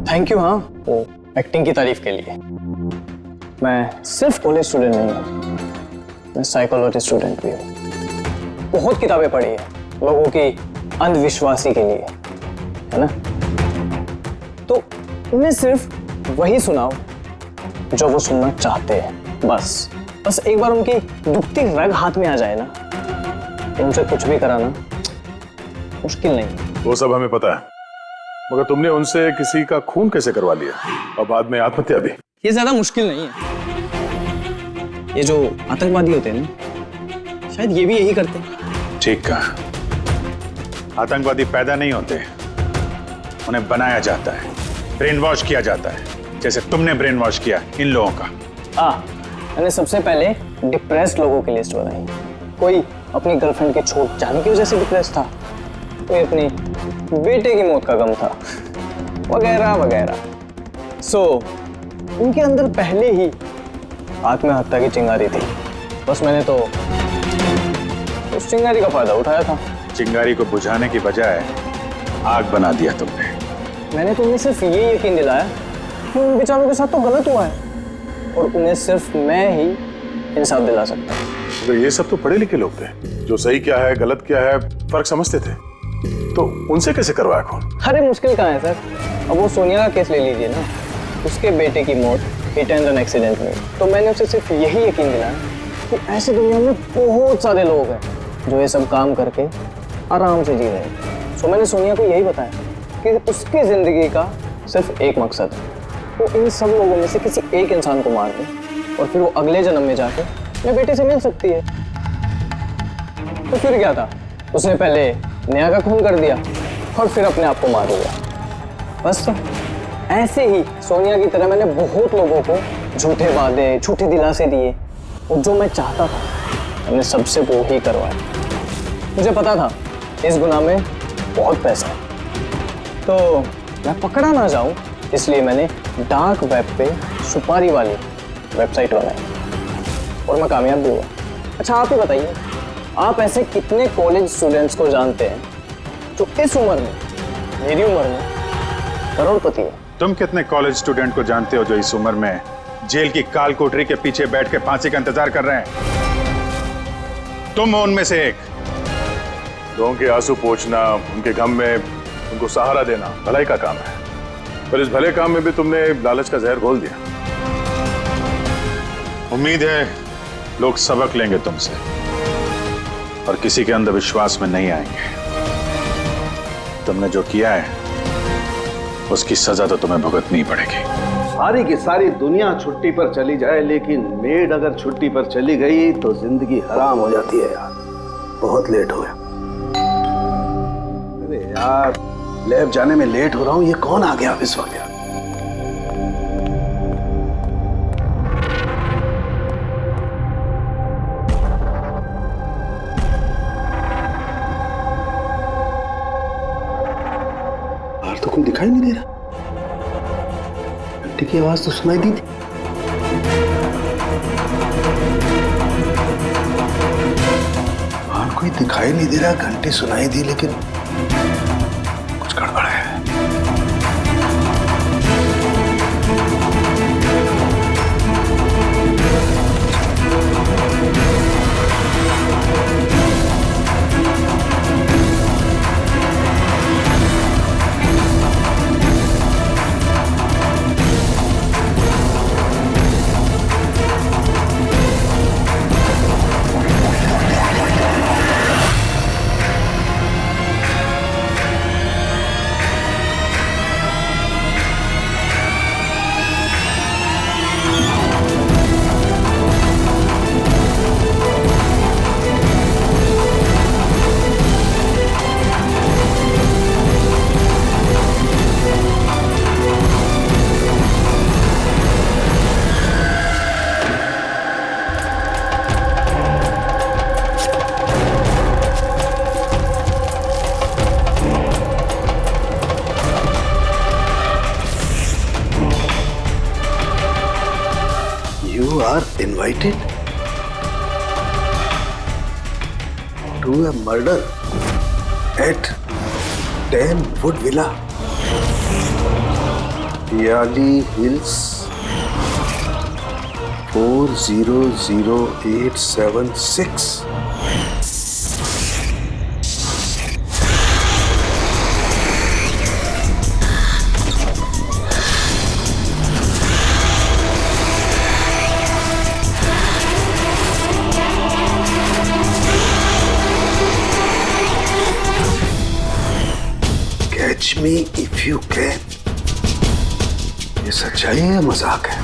Thank you. हाँ, वो एक्टिंग की तारीफ के लिए। मैं सिर्फ कॉलेज स्टूडेंट नहीं हूँ, मैं साइकोलॉजी स्टूडेंट भी हूँ। बहुत किताबें पढ़ी है लोगों की अंधविश्वासी के लिए, है ना? तो उन्हें सिर्फ वही सुनाओ जो वो सुनना चाहते हैं। बस एक बार उनकी दुखती रग हाथ में आ जाए ना, उनसे कुछ भी कराना मुश्किल नहीं।
वो सब हमें पता है, मगर तुमने उनसे किसी का खून कैसे करवा लिया और बाद में आत्महत्या भी?
ये ज्यादा मुश्किल नहीं है। ये जो आतंकवादी होते हैं ना, शायद ये भी यही करते हैं।
ठीक कहा। आतंकवादी पैदा नहीं होते, उन्हें बनाया जाता है, ब्रेन वॉश किया जाता है, जैसे तुमने ब्रेन वॉश किया इन लोगों का।
मैंने सबसे पहले डिप्रेस्ड लोगों की लिस्ट बनाई। कोई अपनी गर्लफ्रेंड के छोड़ जाने की वजह से डिप्रेस था, कोई अपनी बेटे की मौत का गम था, वगैरह वगैरह। सो उनके अंदर पहले ही आत्महत्या की चिंगारी थी। बस मैंने तो उस चिंगारी का फायदा उठाया था।
चिंगारी को बुझाने की बजाय आग बना दिया तुमने।
मैंने तो उन्हें सिर्फ ये यकीन दिलाया कि उन बेचारों के साथ तो गलत हुआ है और उन्हें सिर्फ मैं ही इंसाफ दिला सकता हूँ।
तो ये सब तो पढ़े लिखे लोग थे, जो सही क्या है गलत क्या है फर्क समझते थे, तो उनसे कैसे करवाया खून?
अरे मुश्किल कहाँ है सर? अब वो सोनिया का केस ले लीजिए ना, उसके बेटे की मौत हिट एंड रन एक्सीडेंट में। तो मैंने उसे सिर्फ यही यकीन दिलाया कि ऐसे दुनिया में बहुत सारे लोग हैं जो ये सब काम करके आराम से जी रहे हैं। सो मैंने सोनिया को यही बताया कि उसकी जिंदगी का सिर्फ एक मकसद है, वो इन सब लोगों में से किसी एक इंसान को मार दे और फिर वो अगले जन्म में जाके अपने बेटे से मिल सकती है। तो फिर क्या था, उसने पहले नेहा का खून कर दिया और फिर अपने आप को मार दिया। बस तो ऐसे ही सोनिया की तरह मैंने बहुत लोगों को झूठे वादे, झूठे दिलासे दिए और जो मैं चाहता था मैंने सबसे वो ही करवाया। मुझे पता था इस गुनाह में बहुत पैसा है, तो मैं पकड़ा ना जाऊं इसलिए मैंने डार्क वेब पे सुपारी वाली वेबसाइट बनाई और मैं कामयाब भी हुआ। अच्छा आप ही बताइए, आप ऐसे कितने कॉलेज स्टूडेंट्स को जानते हैं जो इस उम्र में, मेरी उम्र में, करोड़पति है?
तुम कितने कॉलेज स्टूडेंट को जानते हो जो इस उम्र में जेल की काल कोठरी के पीछे बैठ के फांसी का इंतजार कर रहे हैं? तुम हो उनमें से एक। लोगों के आंसू पोंछना, उनके गम में उनको सहारा देना भलाई का काम है, पर इस भले काम में भी तुमने लालच का जहर घोल दिया। उम्मीद है लोग सबक लेंगे तुमसे और किसी के अंधविश्वास में नहीं आएंगे। तुमने जो किया है उसकी सजा तो तुम्हें भुगतनी पड़ेगी।
सारी की सारी दुनिया छुट्टी पर चली जाए, लेकिन मेड अगर छुट्टी पर चली गई तो जिंदगी हराम हो जाती है यार। बहुत लेट हो गया। अरे यार, लैब जाने में लेट हो रहा हूँ। ये कौन आ गया इस वक्त यार? बाहर तो कोई दिखाई नहीं दे रहा। घंटी की आवाज तो सुनाई दी थी। बाहर कोई दिखाई नहीं दे रहा, घंटी सुनाई दी, लेकिन कुछ गड़बड़ है। Are invited to a murder at 10 Wood Villa, Yali Hills 400876। Catch me if you can। ये सच्चाई है या मजाक है?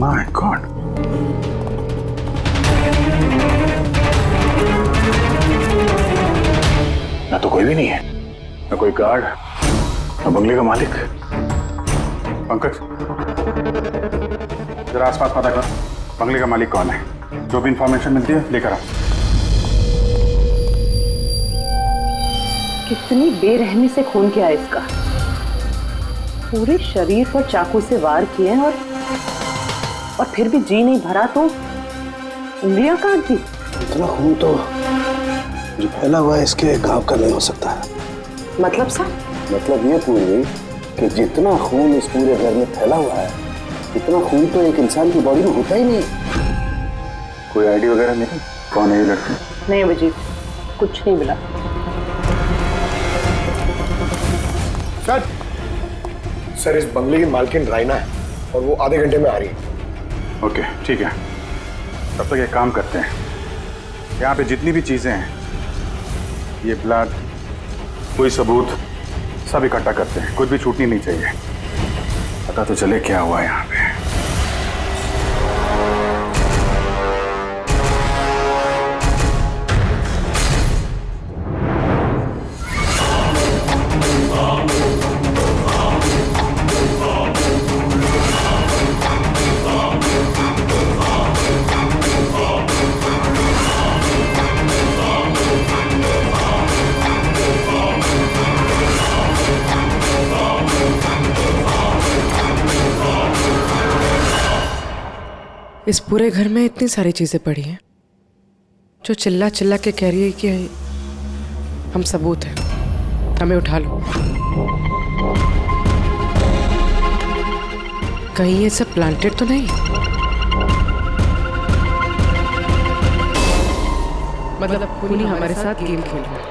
My God।
ना तो कोई भी नहीं है, ना कोई गार्ड, ना बंगले का मालिक। पंकज, जरा आसपास पता कर, बंगले का मालिक कौन है? जो भी इंफॉर्मेशन मिलती है लेकर आ।
कितनी बेरहमी से खून किया है इसका। पूरे शरीर पर चाकू से वार किए और फिर भी जी नहीं भरा तो उंगलियां काट दी।
इतना खून तो जो फैला हुआ है इसके घाव का नहीं हो सकता है।
मतलब सा?
मतलब ये पूरी कि जितना खून इस पूरे घर में फैला हुआ है, इतना खून तो एक इंसान की बॉडी में होता ही नहीं।
कोई आईडी वगैरह नहीं? कौन है ये लड़की?
नहीं वजीर, कुछ नहीं मिला।
सर इस बंगले की मालकिन राइना है और वो आधे घंटे में आ रही है।
ओके ठीक है, तब तक एक काम करते हैं, यहाँ पे जितनी भी चीजें हैं, ये ब्लड, कोई सबूत, सब इकट्ठा करते हैं। कुछ भी छूटनी नहीं चाहिए, पता तो चले क्या हुआ यहाँ पे।
इस पूरे घर में इतनी सारी चीजें पड़ी हैं जो चिल्ला चिल्ला के कह रही है कि हम सबूत हैं, हमें उठा लो। कहीं ये सब प्लांटेड तो नहीं? मतलब खूनी हमारे साथ गेम खेल रहा है।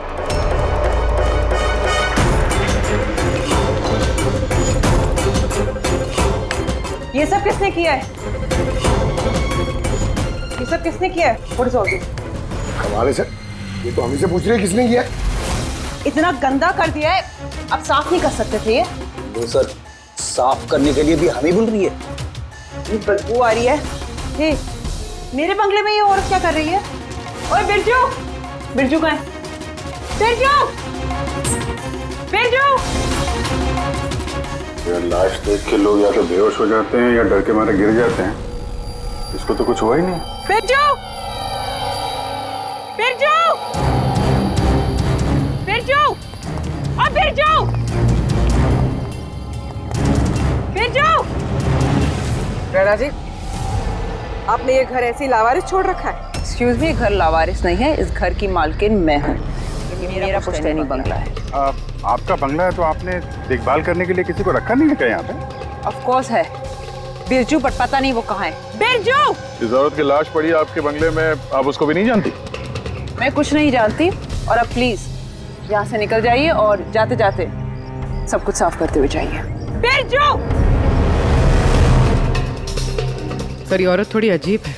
ये सब किसने किया है? ये सब किसने किया है? What is all this?
कमाल है सर, ये तो हम ही से पूछ रहे हैं किसने किया है।
इतना गंदा कर दिया है, अब साफ नहीं कर सकते थे ये?
वो सर, साफ करने के लिए भी हमें बोल रही है।
ये बदबू आ रही है। हे, मेरे बंगले में ये औरत क्या कर रही है? ओए बिरजू, बिरजू कहाँ है? बिरजू, बिरजू।
यार लाश देख के लोग या तो बेहोश हो जाते हैं या डर के मारे गिर जाते हैं। इसको तो कुछ हुआ ही नहीं।
बिरजू, बिरजू, बिरजू, और बिरजू, बिरजू। राणा जी, आपने ये घर ऐसे ही लावारिस छोड़ रखा है? एक्सक्यूज मी, घर लावारिस नहीं है, इस घर की मालकिन मैं हूँ। ये मेरा पुश्तैनी बंगला है।
आपका बंगला है तो आपने देखभाल करने के लिए किसी को रखा नहीं है क्या यहाँ पे?
ऑफ कोर्स है, बिरजू, पर पता नहीं वो कहाँ है। बिरजू!
इस औरत की लाश पड़ी आपके बंगले में, आप उसको भी नहीं जानती?
मैं कुछ नहीं जानती, और अब प्लीज यहाँ से निकल जाइए और जाते जाते सब कुछ साफ करते हुए जाइए। बिरजू!
सर ये औरत थोड़ी अजीब है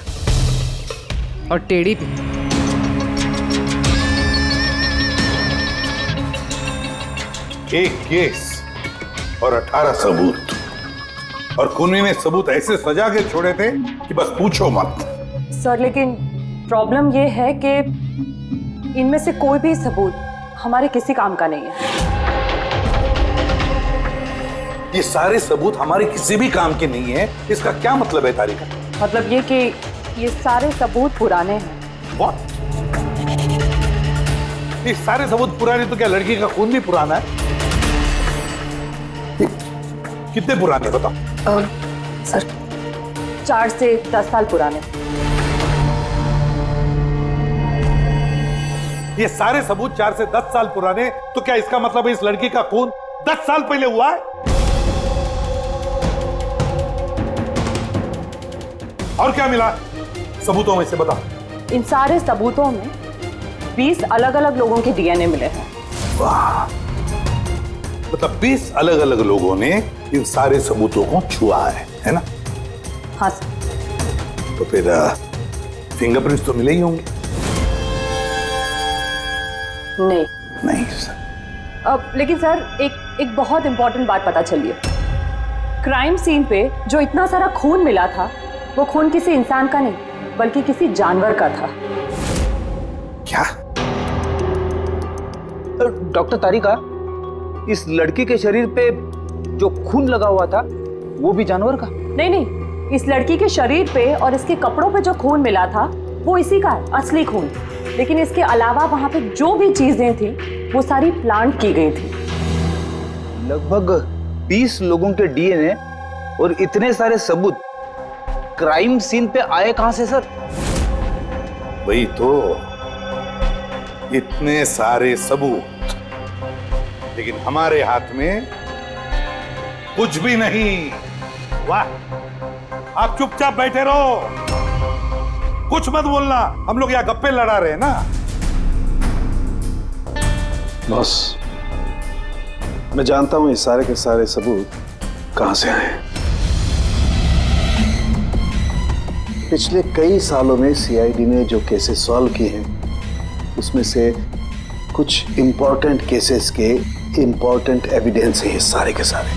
और टेढ़ी भी।
एक केस और 18 सबूत, और खूनी ने सबूत ऐसे सजा के छोड़े थे कि बस पूछो मत।
सर लेकिन प्रॉब्लम ये है कि इनमें से कोई भी सबूत हमारे किसी काम का नहीं है।
ये सारे सबूत हमारे किसी भी काम के नहीं है, इसका क्या मतलब है तारिका?
मतलब ये कि ये सारे सबूत पुराने हैं।
What? ये सारे सबूत पुराने तो क्या लड़की का खून भी पुराना है? कितने पुराने बताओ?
सर 4 से 10 साल पुराने।
ये सारे सबूत 4 से 10 साल पुराने, तो क्या इसका मतलब है इस लड़की का खून 10 साल पहले हुआ है? और क्या मिला सबूतों में से बताओ?
इन सारे सबूतों में 20 अलग अलग लोगों के डीएनए मिले हैं।
वाह, मतलब 20 अलग अलग लोगों ने इन सारे सबूतों को छुआ है ना?
हाँ सर।
तो फिर फिंगरप्रिंट्स तो मिले ही होंगे।
नहीं
नहीं सर।
अब लेकिन सर एक बहुत इंपॉर्टेंट बात पता चली है। क्राइम सीन पे जो इतना सारा खून मिला था वो खून किसी इंसान का नहीं बल्कि किसी जानवर का था।
क्या?
डॉक्टर तारिका, इस लड़की के शरीर पे जो खून लगा हुआ था वो भी जानवर का?
नहीं, इस लड़की के शरीर पे और इसके कपड़ों पे जो खून मिला था वो इसी का है, असली खून। लेकिन इसके अलावा वहां पे जो भी चीजें थी वो सारी प्लांट की गई थी।
लगभग 20 लोगों के डीएनए और इतने सारे सबूत क्राइम सीन पे आए कहां से सर?
वही तो, इतने सारे सबूत, लेकिन हमारे हाथ में कुछ भी नहीं। वाह, आप चुपचाप बैठे रहो, कुछ मत बोलना, हम लोग यहाँ गप्पे लड़ा रहे हैं ना।
बॉस, मैं जानता हूं ये सारे के सारे सबूत कहां से आए। पिछले कई सालों में सीआईडी ने जो केसेस सॉल्व किए हैं उसमें से कुछ इंपॉर्टेंट केसेस के इंपॉर्टेंट एविडेंस है ये सारे के सारे।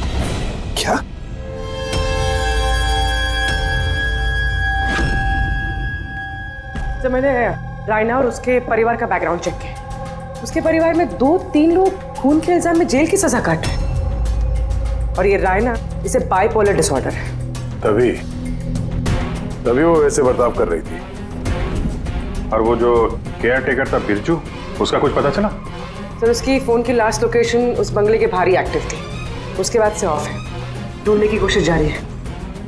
क्या?
जब मैंने रायना और उसके परिवार का बैकग्राउंड चेक किया, उसके परिवार में 2-3 लोग खून के इल्जाम में जेल की सजा काट रहे हैं। और ये रायना, इसे बाइपोलर डिसऑर्डर है।
तभी वो वैसे बर्ताव कर रही थी। और वो जो केयर टेकर था बिरजू, उसका कुछ पता चला?
सर उसकी फोन की लास्ट लोकेशन उस बंगले के बाहर ही एक्टिव थी, उसके बाद से ऑफ है। ढूंढने की कोशिश जारी है।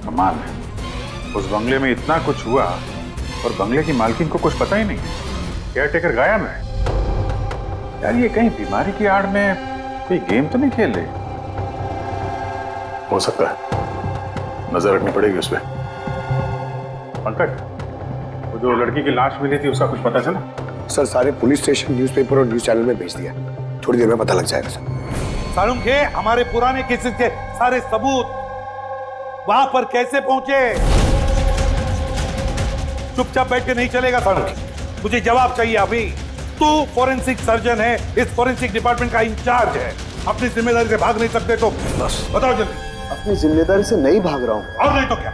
कमाल है, उस बंगले में इतना कुछ हुआ और बंगले की मालकिन को कुछ पता ही नहीं। केयर टेकर गायब है। यार ये कहीं बीमारी की आड़ में कोई गेम तो नहीं खेल रही? हो सकता है, नजर रखनी पड़ेगी उस पर। पंकज, वो जो लड़की की लाश मिली थी उसका कुछ पता चला?
सर सारे पुलिस स्टेशन, न्यूज़पेपर और न्यूज़ चैनल में भेज दिया, थोड़ी देर में पता लग जाएगा सर।
सारुण के हमारे पुराने केसेस के सारे सबूत वहां पर कैसे पहुंचे? चुपचाप बैठ के नहीं चलेगा सारुण, मुझे जवाब चाहिए अभी। तू फॉरेंसिक सर्जन है, इस फॉरेंसिक डिपार्टमेंट का इंचार्ज है, अपनी जिम्मेदारी से भाग नहीं सकते तो बस बताओ जल्दी।
अपनी जिम्मेदारी से नहीं भाग रहा हूं।
और नहीं तो क्या?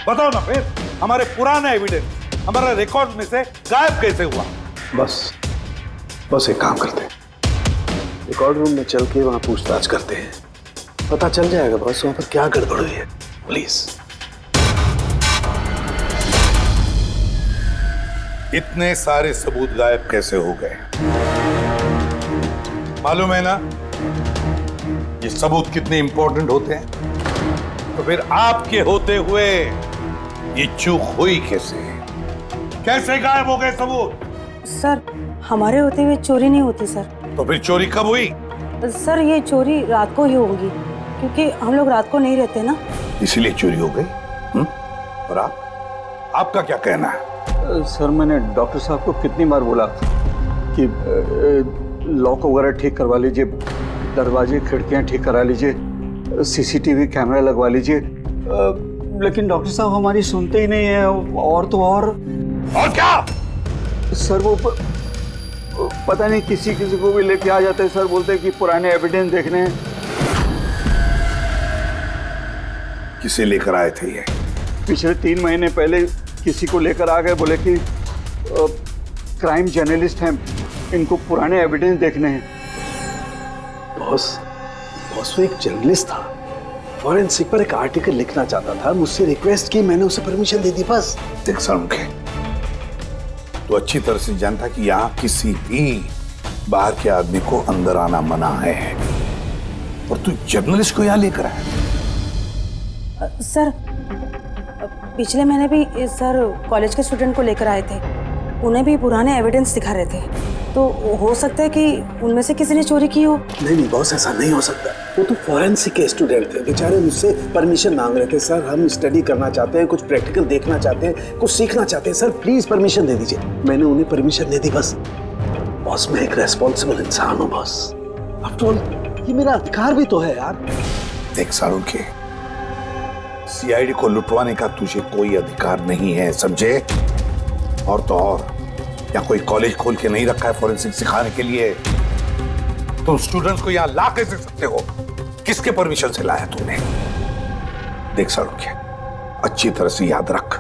बताओ ना फिर, हमारे पुराने एविडेंस हमारे रिकॉर्ड में से गायब कैसे हुआ?
बस एक काम करते हैं, रिकॉर्ड रूम में चल के वहां पूछताछ करते हैं, पता चल जाएगा बस वहां पर क्या गड़बड़ हुई है। प्लीज।
इतने सारे सबूत गायब कैसे हो गए? मालूम है ना ये सबूत कितने इंपॉर्टेंट होते हैं? तो फिर आपके होते हुए ये चूक हुई कैसे? कैसे गायब हो गए सबूत?
सर हमारे होते हुए चोरी नहीं होती सर।
तो फिर चोरी कब हुई?
सर ये चोरी रात को ही होगी क्योंकि हम लोग रात को नहीं रहते ना,
इसीलिए चोरी हो गई। और आपका क्या कहना है?
सर मैंने डॉक्टर साहब को कितनी बार बोला कि लॉक वगैरह ठीक करवा लीजिए, दरवाजे खिड़कियां ठीक करा लीजिए, सीसीटीवी कैमरा लगवा लीजिए। लेकिन डॉक्टर साहब हमारी सुनते ही नहीं है। और तो और
क्या
सर, वो पता नहीं किसी को भी लेके आ जाते हैं सर, बोलते हैं कि पुराने एविडेंस देखने हैं।
किसे लेकर आए थे ये?
पिछले 3 महीने पहले किसी को लेकर आ गए, बोले कि क्राइम जर्नलिस्ट हैं, इनको पुराने एविडेंस देखने हैं।
बॉस वो एक जर्नलिस्ट था, फॉरेंसिक पर एक आर्टिकल लिखना चाहता था, मुझसे रिक्वेस्ट की, मैंने उसे परमिशन दे दी बस।
देख सड़के, तो अच्छी तरह से जानता कि यहाँ किसी भी बाहर के आदमी को अंदर आना मना है, और तू जर्नलिस्ट को यहाँ लेकर आया।
सर पिछले महीने भी सर कॉलेज के स्टूडेंट को लेकर आए थे, उन्हें भी पुराने एविडेंस दिखा रहे थे, तो हो सकता है कि उनमें से किसी ने चोरी की हो।
नहीं बॉस, ऐसा नहीं हो सकता। वो तो फॉरेंसिक के स्टूडेंट थे, बेचारे मुझसे परमिशन मांग रहे थे। सर हम स्टडी करना चाहते हैं, कुछ प्रैक्टिकल देखना चाहते हैं, कुछ सीखना चाहते हैं, सर प्लीज परमिशन दे दीजिए। मैंने उन्हें परमिशन दे दी बस। बॉस मैं एक रेस्पॉन्सिबल इंसान हूँ बॉस, आफ्टर ऑल ये मेरा अधिकार भी तो है यार।
देख सारू के, सीआईडी को लुटवाने का तुझे कोई अधिकार नहीं है, समझे? और तो और या कोई कॉलेज खोल के नहीं रखा है फॉरेंसिक सिखाने के लिए। तुम स्टूडेंट्स को यहाँ ला कैसे सकते हो? किसके परमिशन से लाया तुमने? देख सारूख्या, अच्छी तरह से याद रख,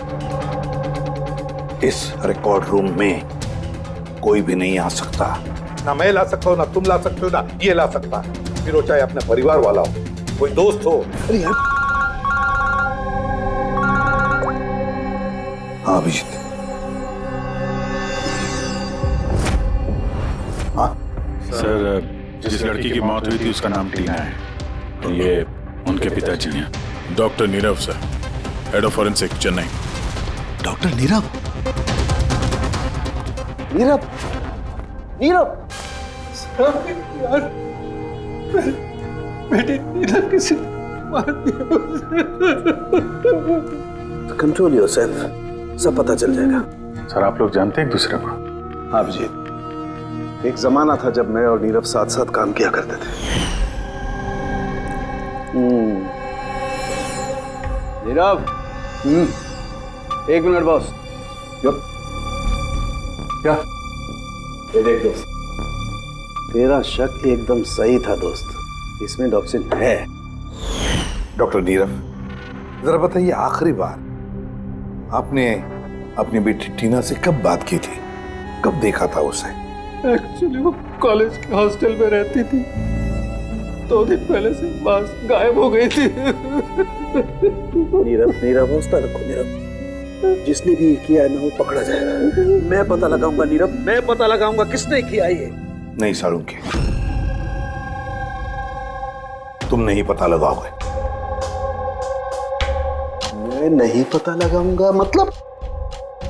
इस रिकॉर्ड रूम में कोई भी नहीं आ सकता। ना मैं ला सकता हूँ, ना तुम ला सकते हो, ना ये ला सकता, फिर वो चाहे अपने परिवार वाला हो, कोई दोस्त हो।
अरे यार,
हाँ अभिजीत।
सर जिस लड़की की मौत हुई थी उसका नाम टीना है, ये उनके पिताजी हैं। Doctor Nirav sir, head of forensic Chennai.
Doctor Nirav? Nirav Nirav
यार, बेटे नीरव किसी मार दिया।
कंट्रोल योरसेल्फ, सब पता चल जाएगा।
सर आप लोग जानते हैं एक दूसरे को?
हाँ अभिजीत, एक जमाना था जब मैं और नीरव साथ साथ काम किया करते थे।
नीरव, एक मिनट बॉस।
क्या? ये देख दोस्त, तेरा शक एकदम सही था दोस्त, इसमें टॉक्सिन है।
डॉक्टर नीरव, जरा बताइए, आखिरी बार आपने अपनी बेटी टीना से कब बात की थी? कब देखा था उसे?
एक्चुअली वो कॉलेज के हॉस्टल में रहती थी, 2 दिन पहले से बस गायब हो गई थी।
नीरव हौसला रखो नीरव, जिसने भी किया है ना वो पकड़ा जाएगा। मैं पता लगाऊंगा नीरव, मैं पता लगाऊंगा किसने किया ये।
नहीं सारूंके, तुम नहीं पता लगाओगे।
मैं नहीं पता लगाऊंगा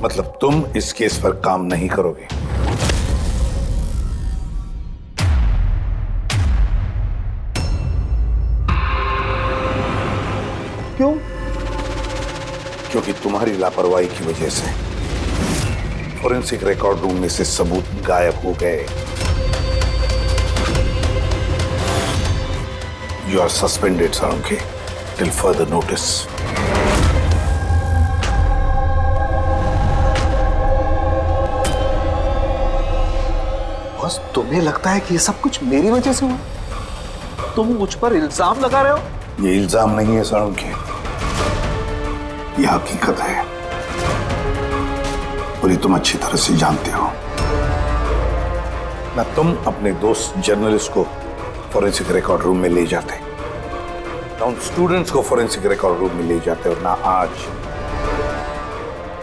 मतलब तुम इस केस पर काम नहीं करोगे।
क्यों?
क्योंकि तुम्हारी लापरवाही की वजह से फॉरेंसिक रिकॉर्ड रूम में से सबूत गायब हो गए। यू आर सस्पेंडेड सारूंके टिल फर्दर नोटिस।
बस तुम्हें लगता है कि ये सब कुछ मेरी वजह से हुआ? तुम मुझ पर इल्जाम लगा रहे हो?
ये इल्जाम नहीं है सारूंके, ये हकीकत है, और ये तुम अच्छी तरह से जानते हो। ना तुम अपने दोस्त जर्नलिस्ट को फॉरेंसिक रिकॉर्ड रूम में ले जाते, ना उन स्टूडेंट्स को फॉरेंसिक रिकॉर्ड रूम में ले जाते, और ना आज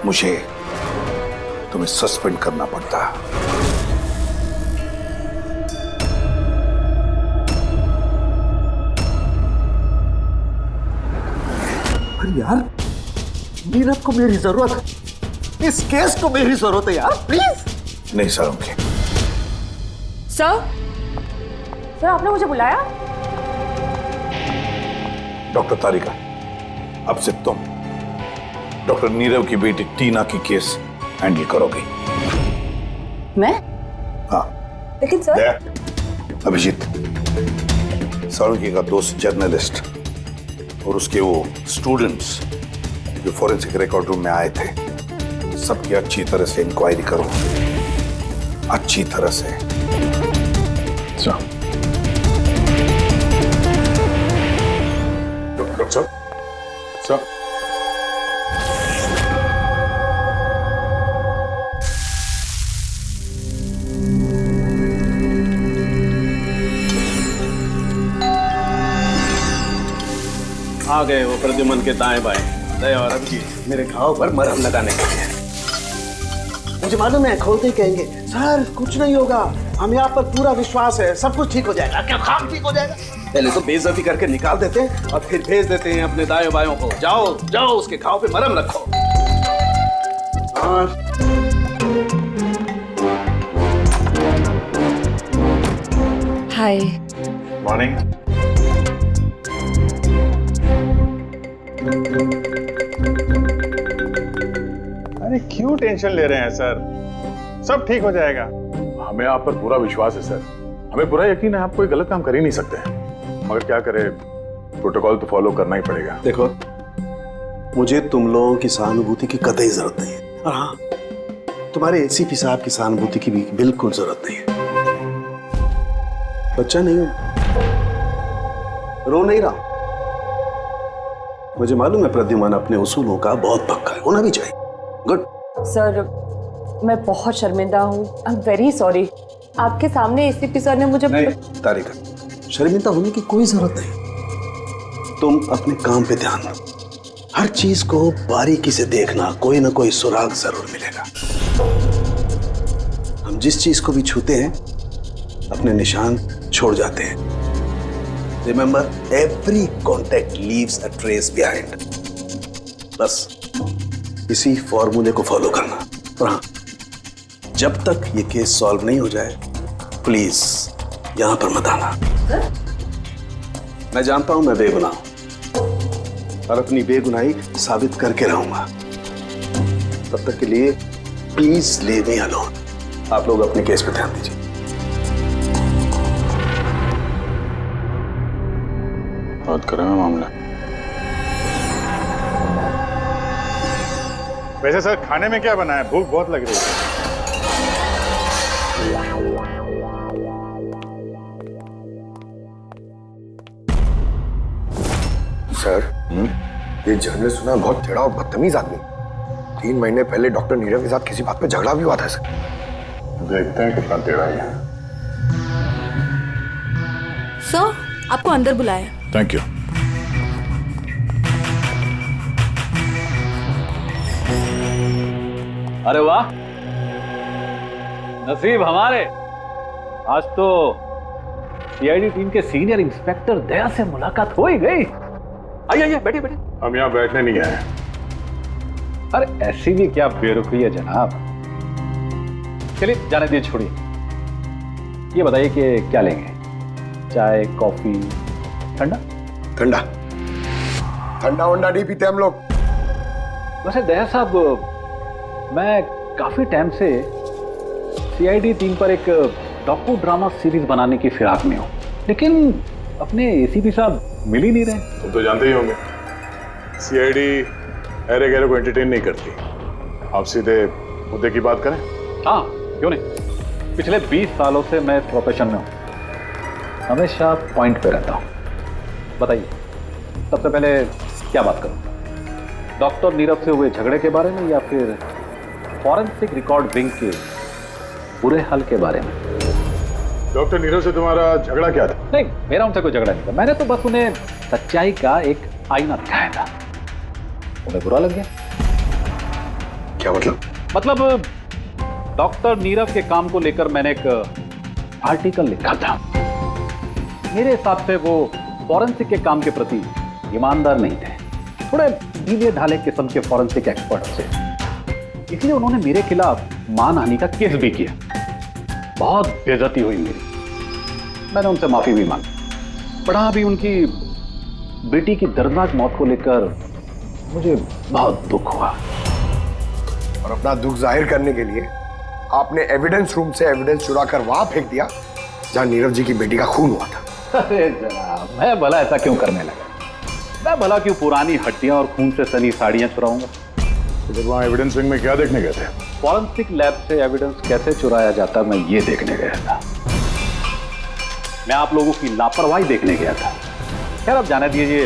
मुझे तुम्हें सस्पेंड करना पड़ता।
यार, नीरव को मेरी जरूरत है, इस केस को मेरी जरूरत है यार, प्लीज।
नहीं सारूंके।
सर आपने मुझे बुलाया?
डॉक्टर तारिका, अब से तुम डॉक्टर नीरव की बेटी टीना की केस हैंडल करोगे।
मैं?
हाँ।
लेकिन सर
अभिजीत, साळुंखे का दोस्त जर्नलिस्ट और उसके वो स्टूडेंट्स जो फॉरेंसिक रिकॉर्ड रूम में आए थे, सबकी अच्छी तरह से इंक्वायरी करो, अच्छी तरह से।
डॉक्टर साहब, साहब
आ गए वो प्रद्युमन के दाएं बाएं, दया और अभिजीत मेरे घाव पर मरहम लगाने के लिए।
मुझे मालूम है, खोलते ही कहेंगे सर कुछ नहीं होगा, हमें आप पर पूरा विश्वास है, सब कुछ ठीक हो जाएगा। क्या काम ठीक हो जाएगा?
पहले तो बेइज्जती करके निकाल देते हैं और फिर भेज देते हैं अपने दाएं बायों को, जाओ जाओ उसके घाव पे मरहम रखो।
हाय।
मॉर्निंग। अरे क्यों टेंशन ले रहे हैं सर, सब ठीक हो जाएगा। हमें आप पर पूरा विश्वास है सर, हमें पूरा यकीन है आप कोई गलत काम कर ही नहीं सकते, मगर क्या करें, प्रोटोकॉल तो फॉलो करना ही पड़ेगा।
देखो, मुझे तुम लोगों की सहानुभूति की कतई जरूरत नहीं है, और हाँ, तुम्हारे एसीपी साहब की सहानुभूति की भी बिल्कुल जरूरत नहीं है। बच्चा नहीं हूं, रो नहीं रहा। मुझे मालूम है प्रद्युमन अपने उसूलों का बहुत पक्का है, होना भी चाहिए। गुड।
सर, मैं बहुत शर्मिंदा हूँ, आई एम वेरी सॉरी। आपके सामने एसीपी सर ने मुझे
नहीं, तारिका, शर्मिंदा होने की कोई जरूरत नहीं। तुम अपने काम पे ध्यान दो, हर चीज को बारीकी से देखना, कोई ना कोई सुराग जरूर मिलेगा। हम जिस चीज को भी छूते हैं अपने निशान छोड़ जाते हैं। Remember, every contact leaves a trace behind. बस इसी फॉर्मूले को फॉलो करना। और हाँ, जब तक ये केस सॉल्व नहीं हो जाए, प्लीज यहां पर मत आना। मैं जानता हूं मैं बेगुनाह हूं और अपनी बेगुनाही साबित करके रहूंगा। तब तक के लिए प्लीज लीव मी अलोन। आप लोग अपने केस पे ध्यान दीजिए।
बात करें मामला। वैसे सर खाने में क्या बना है? भूख बहुत लग रही है।
सर, ये जर्नलिस्ट सुना बहुत टेढ़ा और बदतमीज आदमी। 3 महीने पहले डॉक्टर नीरव के साथ किसी बात पे झगड़ा भी हुआ था सर।
देखते हैं कितना टेढ़ा है।
सर, आपको अंदर बुलाया।
Thank you.
अरे वाह, नसीब हमारे, आज तो सीआईडी टीम के सीनियर इंस्पेक्टर दया से मुलाकात हो ही गई। आइए बैठिए बैठिए।
हम यहाँ बैठने नहीं आए।
अरे ऐसी भी क्या बेरुखी है जनाब। चलिए जाने दीजिए, छोड़िए। ये बताइए कि क्या लेंगे, चाय, कॉफी, ठंडा?
ठंडा ठंडा वंडा नहीं पीते हम लोग।
वैसे दया साहब, मैं काफी टाइम से सीआईडी टीम पर एक डॉक्यू ड्रामा सीरीज बनाने की फिराक में हूं, लेकिन अपने एसीपी साहब मिल ही नहीं रहे।
तुम तो जानते ही होंगे, सीआईडी अरे गहरे को एंटरटेन नहीं करती। आप सीधे मुद्दे की बात करें।
हाँ, क्यों नहीं। पिछले 20 सालों से मैं इस प्रोफेशन में हूं, हमेशा पॉइंट पे रहता हूं। बताइए, सबसे पहले क्या बात करूं, डॉक्टर नीरव से हुए झगड़े के बारे में या फिर फॉरेंसिक रिकॉर्ड विंग के बुरे हाल के बारे में?
डॉक्टर नीरव से तुम्हारा झगड़ा क्या था?
नहीं, मेरा उनसे कोई झगड़ा नहीं था। मैंने तो बस उन्हें सच्चाई का एक आईना दिखाया था। उन्हें बुरा लग गया।
क्या मतलब?
मतलब डॉक्टर नीरव के काम को लेकर मैंने एक आर्टिकल लिखा था। मेरे हिसाब से वो फॉरेंसिक के काम के प्रति ईमानदार नहीं थे, थोड़े ढीले ढाले किस्म के फॉरेंसिक एक्सपर्ट थे। इसलिए उन्होंने मेरे खिलाफ मानहानि का केस भी किया। बहुत बेइज्जती हुई मेरी। मैंने उनसे माफी भी मांगी। पढ़ा भी उनकी बेटी की दर्दनाक मौत को लेकर मुझे बहुत दुख हुआ।
और अपना दुख जाहिर करने के लिए आपने एविडेंस रूम से एविडेंस चुरा कर वहां फेंक दिया जहां नीरव जी की बेटी का खून हुआ था।
अरे जनाब, मैं भला ऐसा क्यों करने लगा? मैं भला क्यों पुरानी हड्डियां और खून से सनी साड़ियां चुराऊंगा?
तो फिर वहाँ एविडेंस विंग में क्या देखने गए थे?
फॉरेंसिक लैब से एविडेंस कैसे चुराया जाता मैं ये देखने गया था। मैं आप लोगों की लापरवाही देखने गया था। खैर अब जाने दीजिए,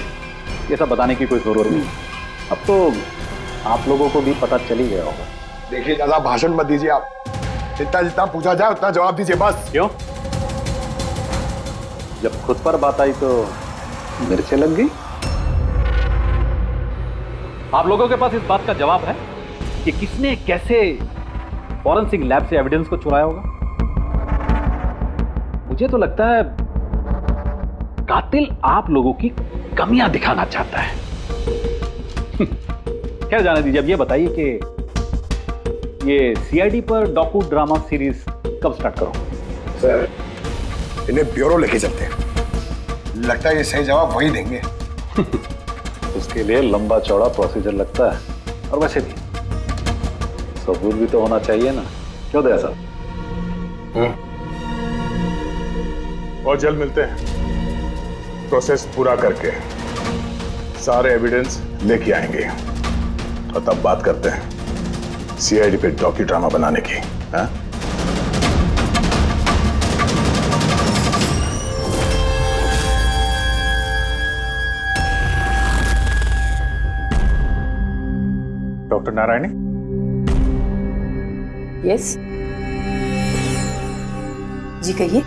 ये सब बताने की कोई जरूरत नहीं। अब तो आप लोगों को भी पता चल ही गया होगा।
देखिए ज्यादा भाषण मत दीजिए आप, जितना जितना पूछा जाए उतना जवाब दीजिए बस।
क्यों? जब खुद पर बात आई तो मिर्चें लग गई। आप लोगों के पास इस बात का जवाब है कि किसने कैसे फॉरेंसिक लैब से एविडेंस को चुराया होगा? मुझे तो लगता है कातिल आप लोगों की कमियां दिखाना चाहता है। क्या जाने दीजिए, अब ये बताइए कि ये सीआईडी पर डॉकू ड्रामा सीरीज कब स्टार्ट करो?
सर इन्हें ब्यूरो लेके चलते हैं, लगता है ये सही जवाब वही देंगे।
उसके लिए लंबा चौड़ा प्रोसीजर लगता है, और वैसे भी सबूत भी तो होना चाहिए ना, क्यों दया साहब?
और जल्द मिलते हैं, प्रोसेस पूरा करके सारे एविडेंस लेके आएंगे और तब बात करते हैं सीआईडी पे डॉक्यू ड्रामा बनाने की। हाँ? डॉक्टर नारायणी।
यस जी कहिए।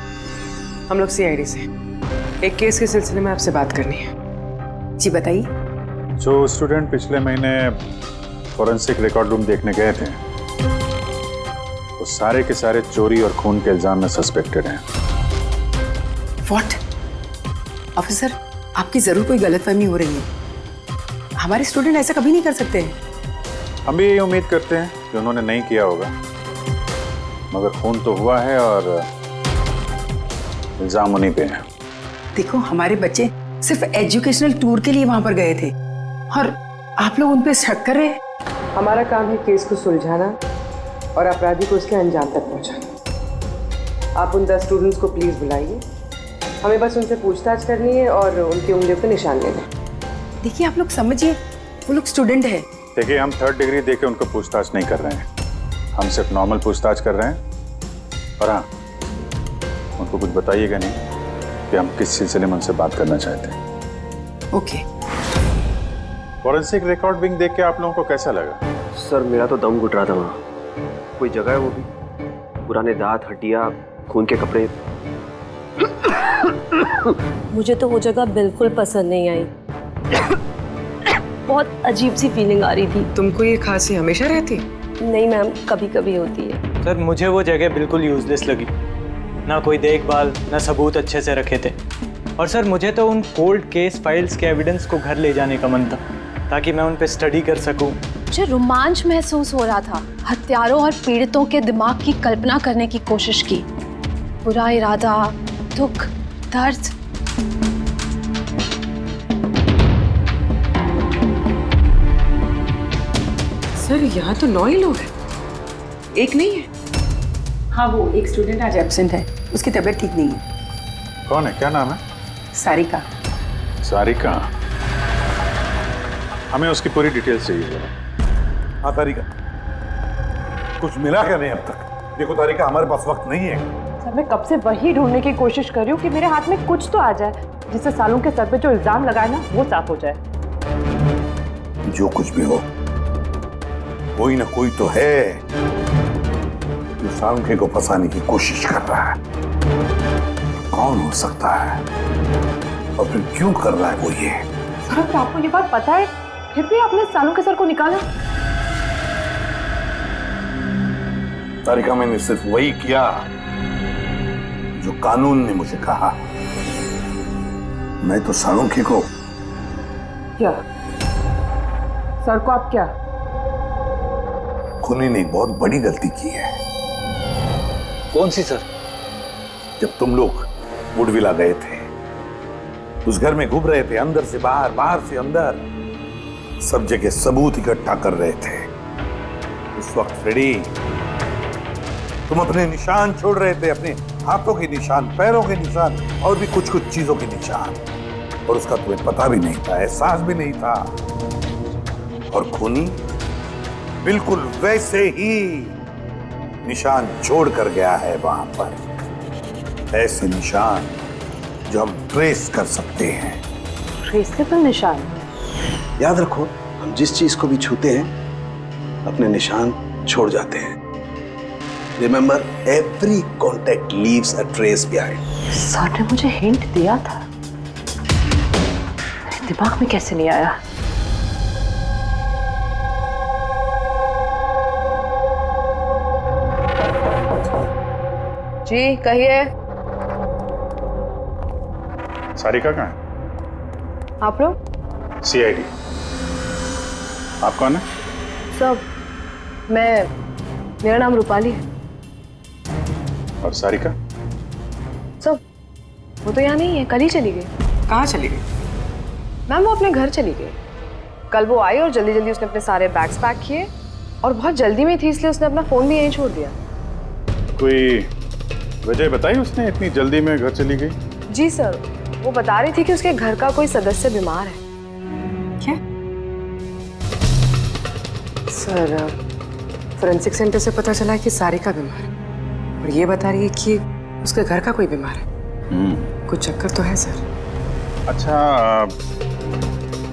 हम लोग सीआईडी से एक केस के सिलसिले में आपसे बात करनी है। जी बताइए।
जो स्टूडेंट पिछले महीने फॉरेंसिक रिकॉर्ड रूम देखने गए थे वो सारे के सारे चोरी और खून के इल्जाम में सस्पेक्टेड हैं।
व्हाट? ऑफिसर आपकी जरूर कोई गलतफहमी हो रही है। हमारे स्टूडेंट ऐसा कभी नहीं कर सकते हैं।
हम भी यही उम्मीद करते हैं कि उन्होंने नहीं किया होगा, मगर खून तो हुआ है और इल्जाम उन्हीं पे है।
देखो हमारे बच्चे सिर्फ एजुकेशनल टूर के लिए वहां पर गए थे और आप लोग उन पे शक कर रहे हैं। हमारा काम है केस को सुलझाना और अपराधी को उसके अंजाम तक पहुंचाना। आप उन 10 स्टूडेंट्स को प्लीज बुलाइए, हमें बस उनसे पूछताछ करनी है और उनकी उंगलियों पे निशान लेना है। देखिए आप लोग समझिए, वो लोग स्टूडेंट है।
देखिए हम 3rd डिग्री देके उनको पूछताछ नहीं कर रहे हैं, हम सिर्फ नॉर्मल पूछताछ कर रहे हैं। और हाँ, उनको कुछ बताइएगा नहीं कि हम किस सिलसिले में उनसे बात करना चाहते हैं।
ओके।
फॉरेंसिक रिकॉर्ड विंग देख के आप लोगों को कैसा लगा?
सर मेरा तो दम घुट रहा था वहाँ। कोई जगह है वो भी, पुराने दांत, हड्डियाँ, खून के कपड़े।
मुझे तो वो जगह बिल्कुल पसंद नहीं आई। बहुत अजीब सी फीलिंग आ रही थी।
तुमको ये खांसी हमेशा रहती?
नहीं मैम, कभी कभी होती है।
सर मुझे वो जगह बिल्कुल यूजलेस लगी, ना कोई देखभाल, ना सबूत अच्छे से रखे थे। और सर मुझे तो उन कोल्ड केस फाइल्स के एविडेंस को घर ले जाने का मन था ताकि मैं उन पे स्टडी कर सकूं।
मुझे रोमांच महसूस हो रहा था। हत्यारों और पीड़ितों के दिमाग की कल्पना करने की कोशिश की। बुरा इरादा, दुख, दर्द।
सर यहाँ तो 9 ही लोग हैं, एक नहीं है। हाँ वो एक स्टूडेंट आज एब्सेंट है, उसकी तबीयत ठीक नहीं है।
कौन है, क्या नाम है?
सारिका।
सारिका, हमें उसकी पूरी डिटेल्स चाहिए।
हाँ तारिका, कुछ मिला क्या नहीं अब तक? देखो तारिका, हमारे पास वक्त नहीं है।
सर मैं कब से वही ढूंढने की कोशिश कर रही हूँ कि मेरे हाथ में कुछ तो आ जाए जिससे सालों के सर पे जो इल्जाम लगाए ना वो साफ हो जाए।
जो कुछ भी हो, कोई ना कोई तो है जो सांखे को फंसाने की कोशिश कर रहा है। कौन हो सकता है और फिर क्यों कर रहा है वो ये?
सर तो आपको ये बात पता है, फिर भी आपने सालों के सर को निकाला।
तारिका, मैंने सिर्फ वही किया जो कानून ने मुझे कहा। मैं तो सालुंखे को
क्या? सर को आप क्या?
खूनी ने एक बहुत बड़ी गलती की है।
कौन सी सर?
जब तुम लोग वुडविला गए थे, उस घर में घूम रहे थे, अंदर से बाहर, बाहर से अंदर, सब जगह सबूत इकट्ठा कर रहे थे। उस वक्त फ्रेडी तुम अपने निशान छोड़ रहे थे, अपने हाथों के निशान, पैरों के निशान और भी कुछ कुछ चीजों के निशान, और उसका तुम्हें पता भी नहीं था, एहसास भी नहीं था। और खूनी बिल्कुल वैसे ही निशान छोड़ कर गया है वहां पर, ऐसे निशान जो हम ट्रेस कर सकते हैं।
ट्रेसेबल निशान?
याद रखो, हम जिस चीज को भी छूते हैं अपने निशान छोड़ जाते हैं। Remember, every contact leaves a trace behind.
Sir ने मुझे हिंट दिया था, मेरे दिमाग में कैसे नहीं आया?
जी कहिए।
सारिका कहाँ है?
आप लोग?
सीआईडी। आप कौन है?
सब, मेरा नाम रूपाली है।
और सारिका?
सब, वो तो यहाँ नहीं है, कल ही चली गई।
कहाँ चली गई?
मैम वो अपने घर चली गई। कल वो आई और जल्दी जल्दी उसने अपने सारे बैग्स पैक किए और बहुत जल्दी में थी, इसलिए उसने अपना फोन भी यहीं छोड़ दिया।
कोई वजह बताई उसने इतनी जल्दी में घर चली गई?
जी सर, वो बता रही थी कि उसके घर का कोई सदस्य बीमार है।
क्या? सर, फोरेंसिक सेंटर से पता चला है कि सारिका बीमार है और ये बता रही है कि उसके घर का कोई बीमार है। कुछ चक्कर तो है सर।
अच्छा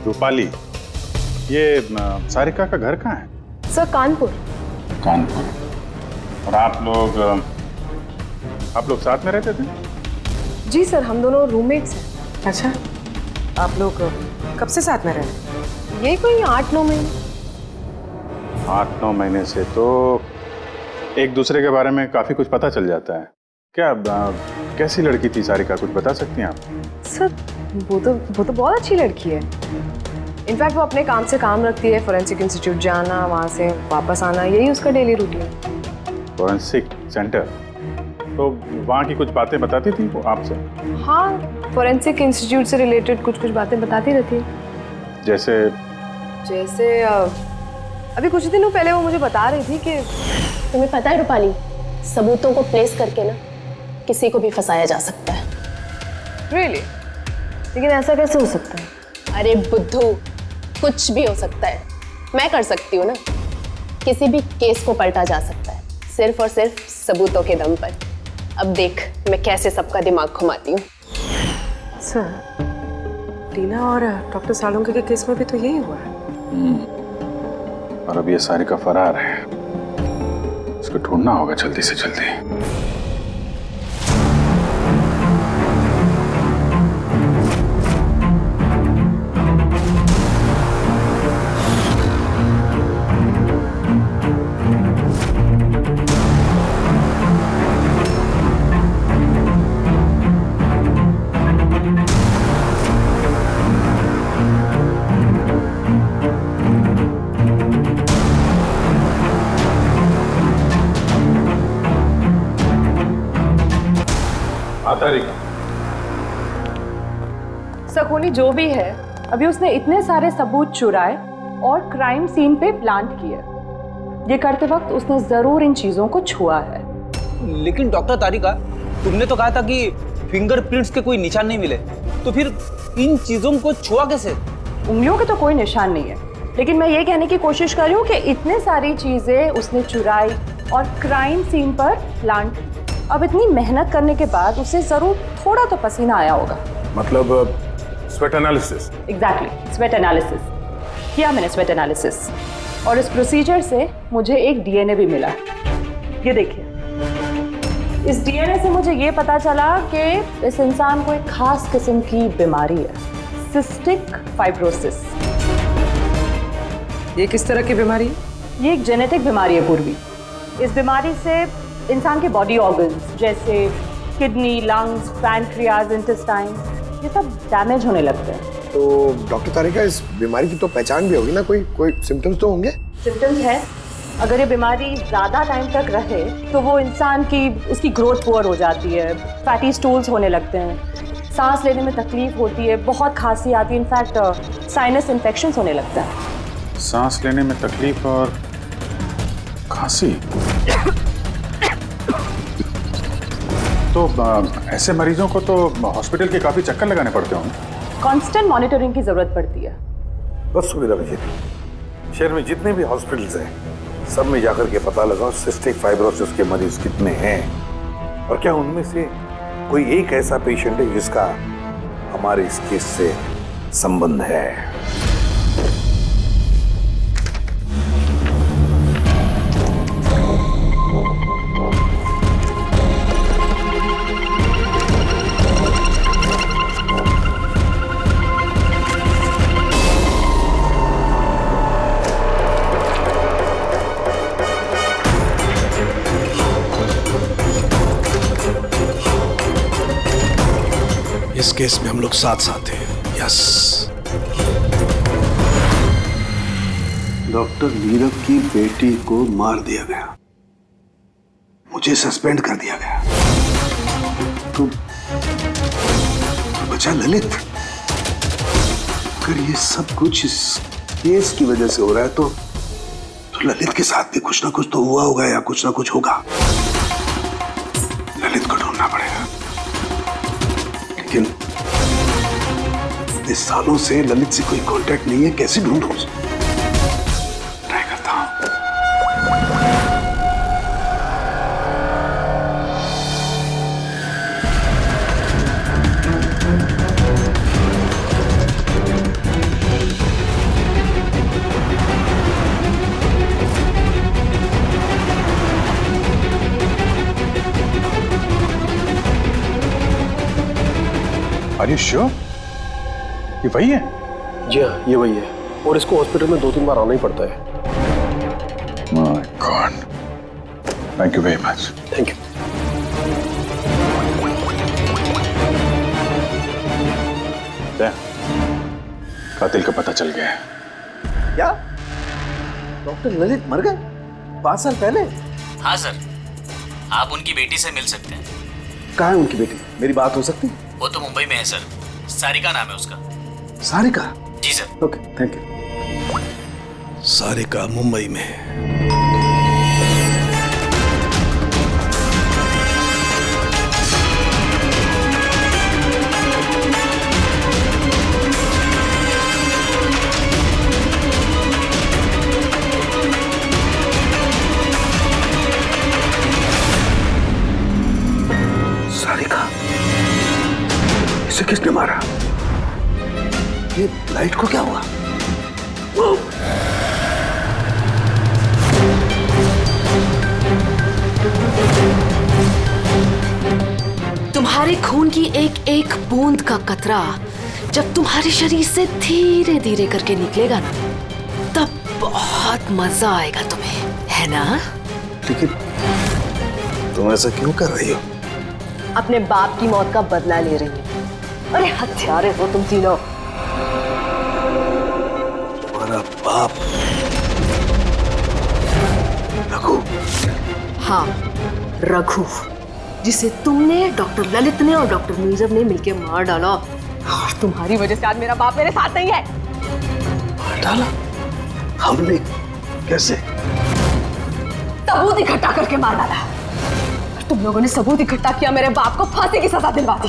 रूपाली, ये सारिका का घर कहाँ है?
सर कानपुर।
कानपुर। और आप लोग साथ में रहते थे?
जी सर, हम दोनों रूममेट्स हैं।
अच्छा, आप लोग कब से साथ में रह रहे हैं?
ये कोई 8-9 महीने।
8-9 महीने से तो एक दूसरे के बारे में काफी कुछ पता चल जाता है। क्या कैसी लड़की थी सारिका, कुछ बता सकती हैं आप?
सर वो तो बहुत अच्छी लड़की है। इनफैक्ट वो अपने काम से काम रखती है, फोरेंसिक इंस्टीट्यूट जाना, वहाँ से वापस आना, यही उसका डेली रूटीन है।
Forensic centre? तो वहाँ की कुछ बातें बताती थी वो आपसे?
हाँ, फोरेंसिक इंस्टीट्यूट से रिलेटेड कुछ कुछ बातें बताती रहती है।
जैसे
अभी कुछ दिनों पहले वो मुझे बता रही थी कि
तुम्हें पता है रूपाली, सबूतों को प्लेस करके ना किसी को भी फंसाया जा सकता है।
रियली? लेकिन ऐसा कैसे हो सकता है?
अरे बुद्धू, कुछ भी हो सकता है। मैं कर सकती हूँ ना, किसी भी केस को पलटा जा सकता है सिर्फ और सिर्फ सबूतों के दम पर। अब देख मैं कैसे सबका दिमाग घुमाती हूँ।
सर, टीना और डॉक्टर सालुंके के केस में भी तो यही हुआ है।
और अब ये सारिका फरार है, उसको ढूंढना होगा जल्दी से जल्दी।
सकोनी जो भी है, अभी उसने इतने सारे सबूत चुराए और क्राइम सीन पे प्लांट किए। ये करते वक्त उसने जरूर इन चीजों को छुआ है।
लेकिन डॉक्टर तारिका, तुमने तो कहा था कि फिंगरप्रिंट्स के कोई निशान नहीं मिले, तो फिर इन चीजों को छुआ कैसे?
उंगलियों के तो कोई निशान नहीं है, लेकिन मैं ये कहने की कोशिश कर रही हूँ कि इतने सारी चीजें उसने चुराई और क्राइम सीन पर प्लांट। अब इतनी मेहनत करने के बाद उसे जरूर थोड़ा तो पसीना आया होगा।
मतलब sweat analysis?
Exactly, sweat analysis किया मैंने, स्वेट एनालिसिस। और इस प्रोसीजर से मुझे एक डीएनए भी मिला। ये देखिए, इस डीएनए से मुझे ये पता चला कि इस इंसान को एक खास किस्म की बीमारी है, सिस्टिक फाइब्रोसिस।
ये किस तरह की बीमारी है?
ये एक जेनेटिक बीमारी है पूर्वी। इस बीमारी से इंसान के बॉडी ऑर्गन्स जैसे किडनी, लंग्स, पैंक्रियाज, इंटेस्टाइन, ये सब डैमेज होने लगते हैं।
तो डॉक्टर तारिका, इस बीमारी की तो पहचान भी होगी ना, कोई सिम्टम्स तो होंगे?
सिम्टम्स है। अगर ये बीमारी ज़्यादा टाइम तक रहे तो वो इंसान की उसकी ग्रोथ पुअर हो जाती है, फैटी स्टूल्स होने लगते हैं, सांस लेने में तकलीफ होती है, बहुत खांसी आती है, इनफैक्ट साइनस इन्फेक्शंस होने लगता है।
सांस लेने में तकलीफ और खांसी? तो ऐसे मरीजों को तो हॉस्पिटल के काफी चक्कर लगाने पड़ते होंगे।
कांस्टेंट मॉनिटरिंग की जरूरत पड़ती है।
बस सुविधा बची। शहर में जितने भी हॉस्पिटल्स हैं सब में जाकर के पता लगाओ सिस्टिक फाइब्रोसिस के मरीज कितने हैं और क्या उनमें से कोई एक ऐसा पेशेंट है जिसका हमारे इस केस से संबंध है।
इस केस में हम लोग साथ साथ हैं। यस। डॉक्टर नीरव की बेटी को मार दिया गया, मुझे सस्पेंड कर दिया गया, तो बचा ललित। अगर ये सब कुछ इस केस की वजह से हो रहा है तो ललित के साथ भी कुछ ना कुछ तो हुआ होगा या कुछ ना कुछ होगा। ललित को ढूंढना पड़ेगा। लेकिन इतने सालों से ललित से कोई कांटेक्ट नहीं है, कैसे ढूंढूं? ट्राई करता हूं।
Are you sure? ये वही है?
जी हाँ, ये वही है। और इसको हॉस्पिटल में 2-3 बार आना ही पड़ता है।
My God. Thank you very much.
Thank you.
कातिल का पता चल गया है।
क्या डॉक्टर ललित मर गए 5 साल पहले?
हाँ सर, आप उनकी बेटी से मिल सकते हैं।
कहाँ है उनकी बेटी? मेरी बात हो सकती है?
वो तो मुंबई में है सर, सारिका नाम है उसका।
सारिका?
जी sir.
Okay, thank you. Sarika Mumbai में है। सारिका? इसे किसने मारा? ये लाइट को क्या हुआ?
तुम्हारे खून की एक एक बूंद का कतरा जब तुम्हारे शरीर से धीरे धीरे करके निकलेगा ना, तब बहुत मजा आएगा तुम्हें, है ना?
लेकिन तुम ऐसा क्यों कर रही हो?
अपने बाप की मौत का बदला ले रही है। अरे हत्यारे हो तुम तीनों।
तुम्हारा बाप रघु?
हाँ, रघु, जिसे तुमने, डॉक्टर ललित ने और डॉक्टर नीरव ने मिलकर मार डाला।
और तुम्हारी वजह से आज मेरा बाप मेरे साथ नहीं है।
मार डाला? हमने? कैसे?
सबूत इकट्ठा करके मार डाला। तुम लोगों ने सबूत इकट्ठा किया, मेरे बाप को फांसी की सजा दिलवा दी।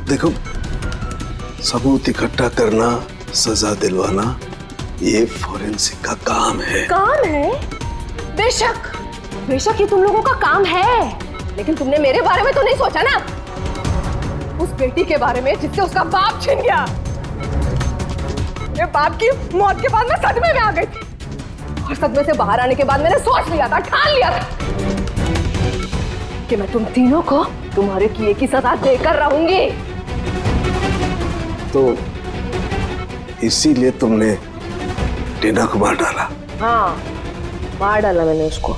देखो, सबूत इकट्ठा करना, सजा दिलवाना, ये फॉरेंसिक का काम है।
काम है? बेशक, बेशक ये तुम लोगों का काम है, लेकिन तुमने मेरे बारे में तो नहीं सोचा ना। उस बेटी के बारे में जिससे उसका बाप छिन गया। मेरे बाप की मौत के बाद मैं सदमे में आ गई थी, और सदमे से बाहर आने के बाद मैंने सोच लिया था, ठान लिया था कि मैं तुम तीनों को तुम्हारे किए की सजा देकर रहूंगी।
तो इसीलिए तुमने टीना को मार डाला?
हाँ, मार डाला मैंने उसको,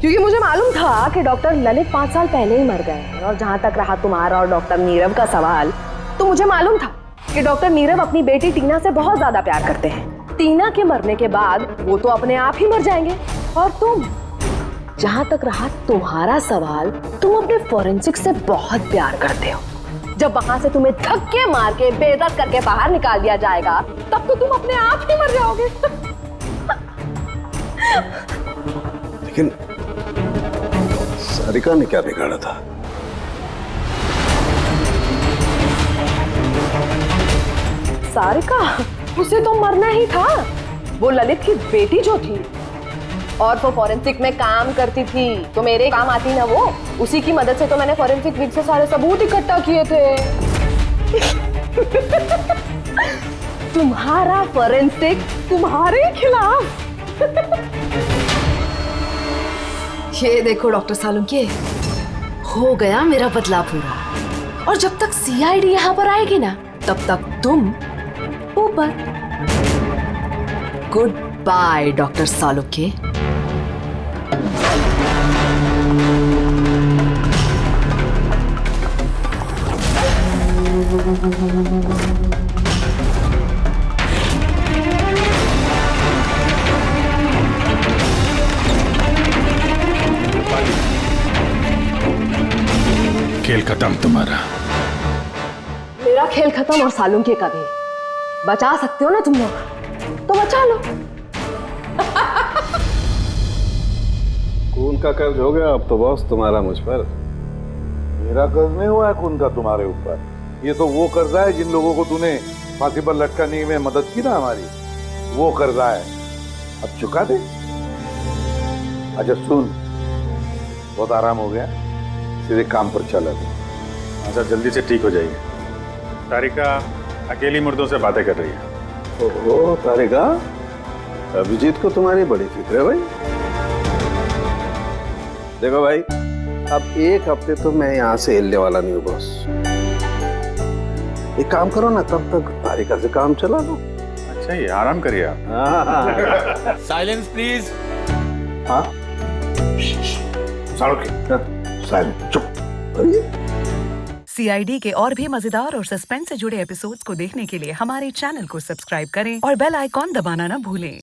क्योंकि मुझे मालूम था कि डॉक्टर ललित 5 साल पहले ही मर गए हैं। और जहां तक रहा तुम्हारा और डॉक्टर नीरव का सवाल, तो मुझे मालूम था कि डॉक्टर नीरव अपनी बेटी टीना से बहुत ज्यादा प्यार करते हैं। टीना के मरने के बाद वो तो अपने आप ही मर जाएंगे। और तुम, जहां तक रहा तुम्हारा सवाल, तुम अपने फॉरेंसिक से बहुत प्यार करते हो। जब वहां से तुम्हें धक्के मार के बेदर्द करके बाहर निकाल दिया जाएगा, तब तो तुम अपने आप ही मर जाओगे।
लेकिन सारिका ने क्या बिगाड़ा था?
सारिका, उसे तो मरना ही था। वो ललित की बेटी जो थी और वो फॉरेंसिक में काम करती थी, तो मेरे काम आती ना वो। उसी की मदद से तो मैंने फॉरेंसिक विंग से सारे सबूत इकट्ठा किए थे। तुम्हारा फॉरेंसिक तुम्हारे खिलाफ।
ये देखो डॉक्टर सालुंके, हो गया मेरा बदला पूरा। और जब तक सीआईडी यहाँ पर आएगी ना, तब तक तुम ऊपर। Good by doctor Salunke.
खेल खत्म तुम्हारा।
मेरा खेल खत्म और सालुंके का भी। बचा सकते हो ना तुम लोग, तो बचा लो।
खून का कर्ज हो गया अब तो बॉस तुम्हारा मुझ पर।
मेरा कर्ज नहीं हुआ है खून का तुम्हारे ऊपर। ये तो वो कर्जा है जिन लोगों को तूने फांसी पर लटकाने में मदद की ना हमारी, वो कर्जा है। अब चुका दे। अच्छा सुन, बहुत आराम हो गया, सीधे काम पर चल।
अच्छा जल्दी से ठीक हो जाइए। तारिका अकेली मुर्दों से बातें कर रही है।
ओहो तारिका, अभिजीत को तुम्हारी बड़ी फिक्र है भाई। देखो भाई, अब एक हफ्ते तो मैं यहाँ से हिलने वाला नहीं हूँ बॉस। एक काम करो ना, तब तक तारिका से काम चला लो।
अच्छा ये आराम करिए आप।
Silence please.
हाँ
साइलेंस, चुप।
सीआईडी के और भी मजेदार और सस्पेंस से जुड़े एपिसोड्स को देखने के लिए हमारे चैनल को सब्सक्राइब करें और बेल आइकॉन दबाना ना भूलें।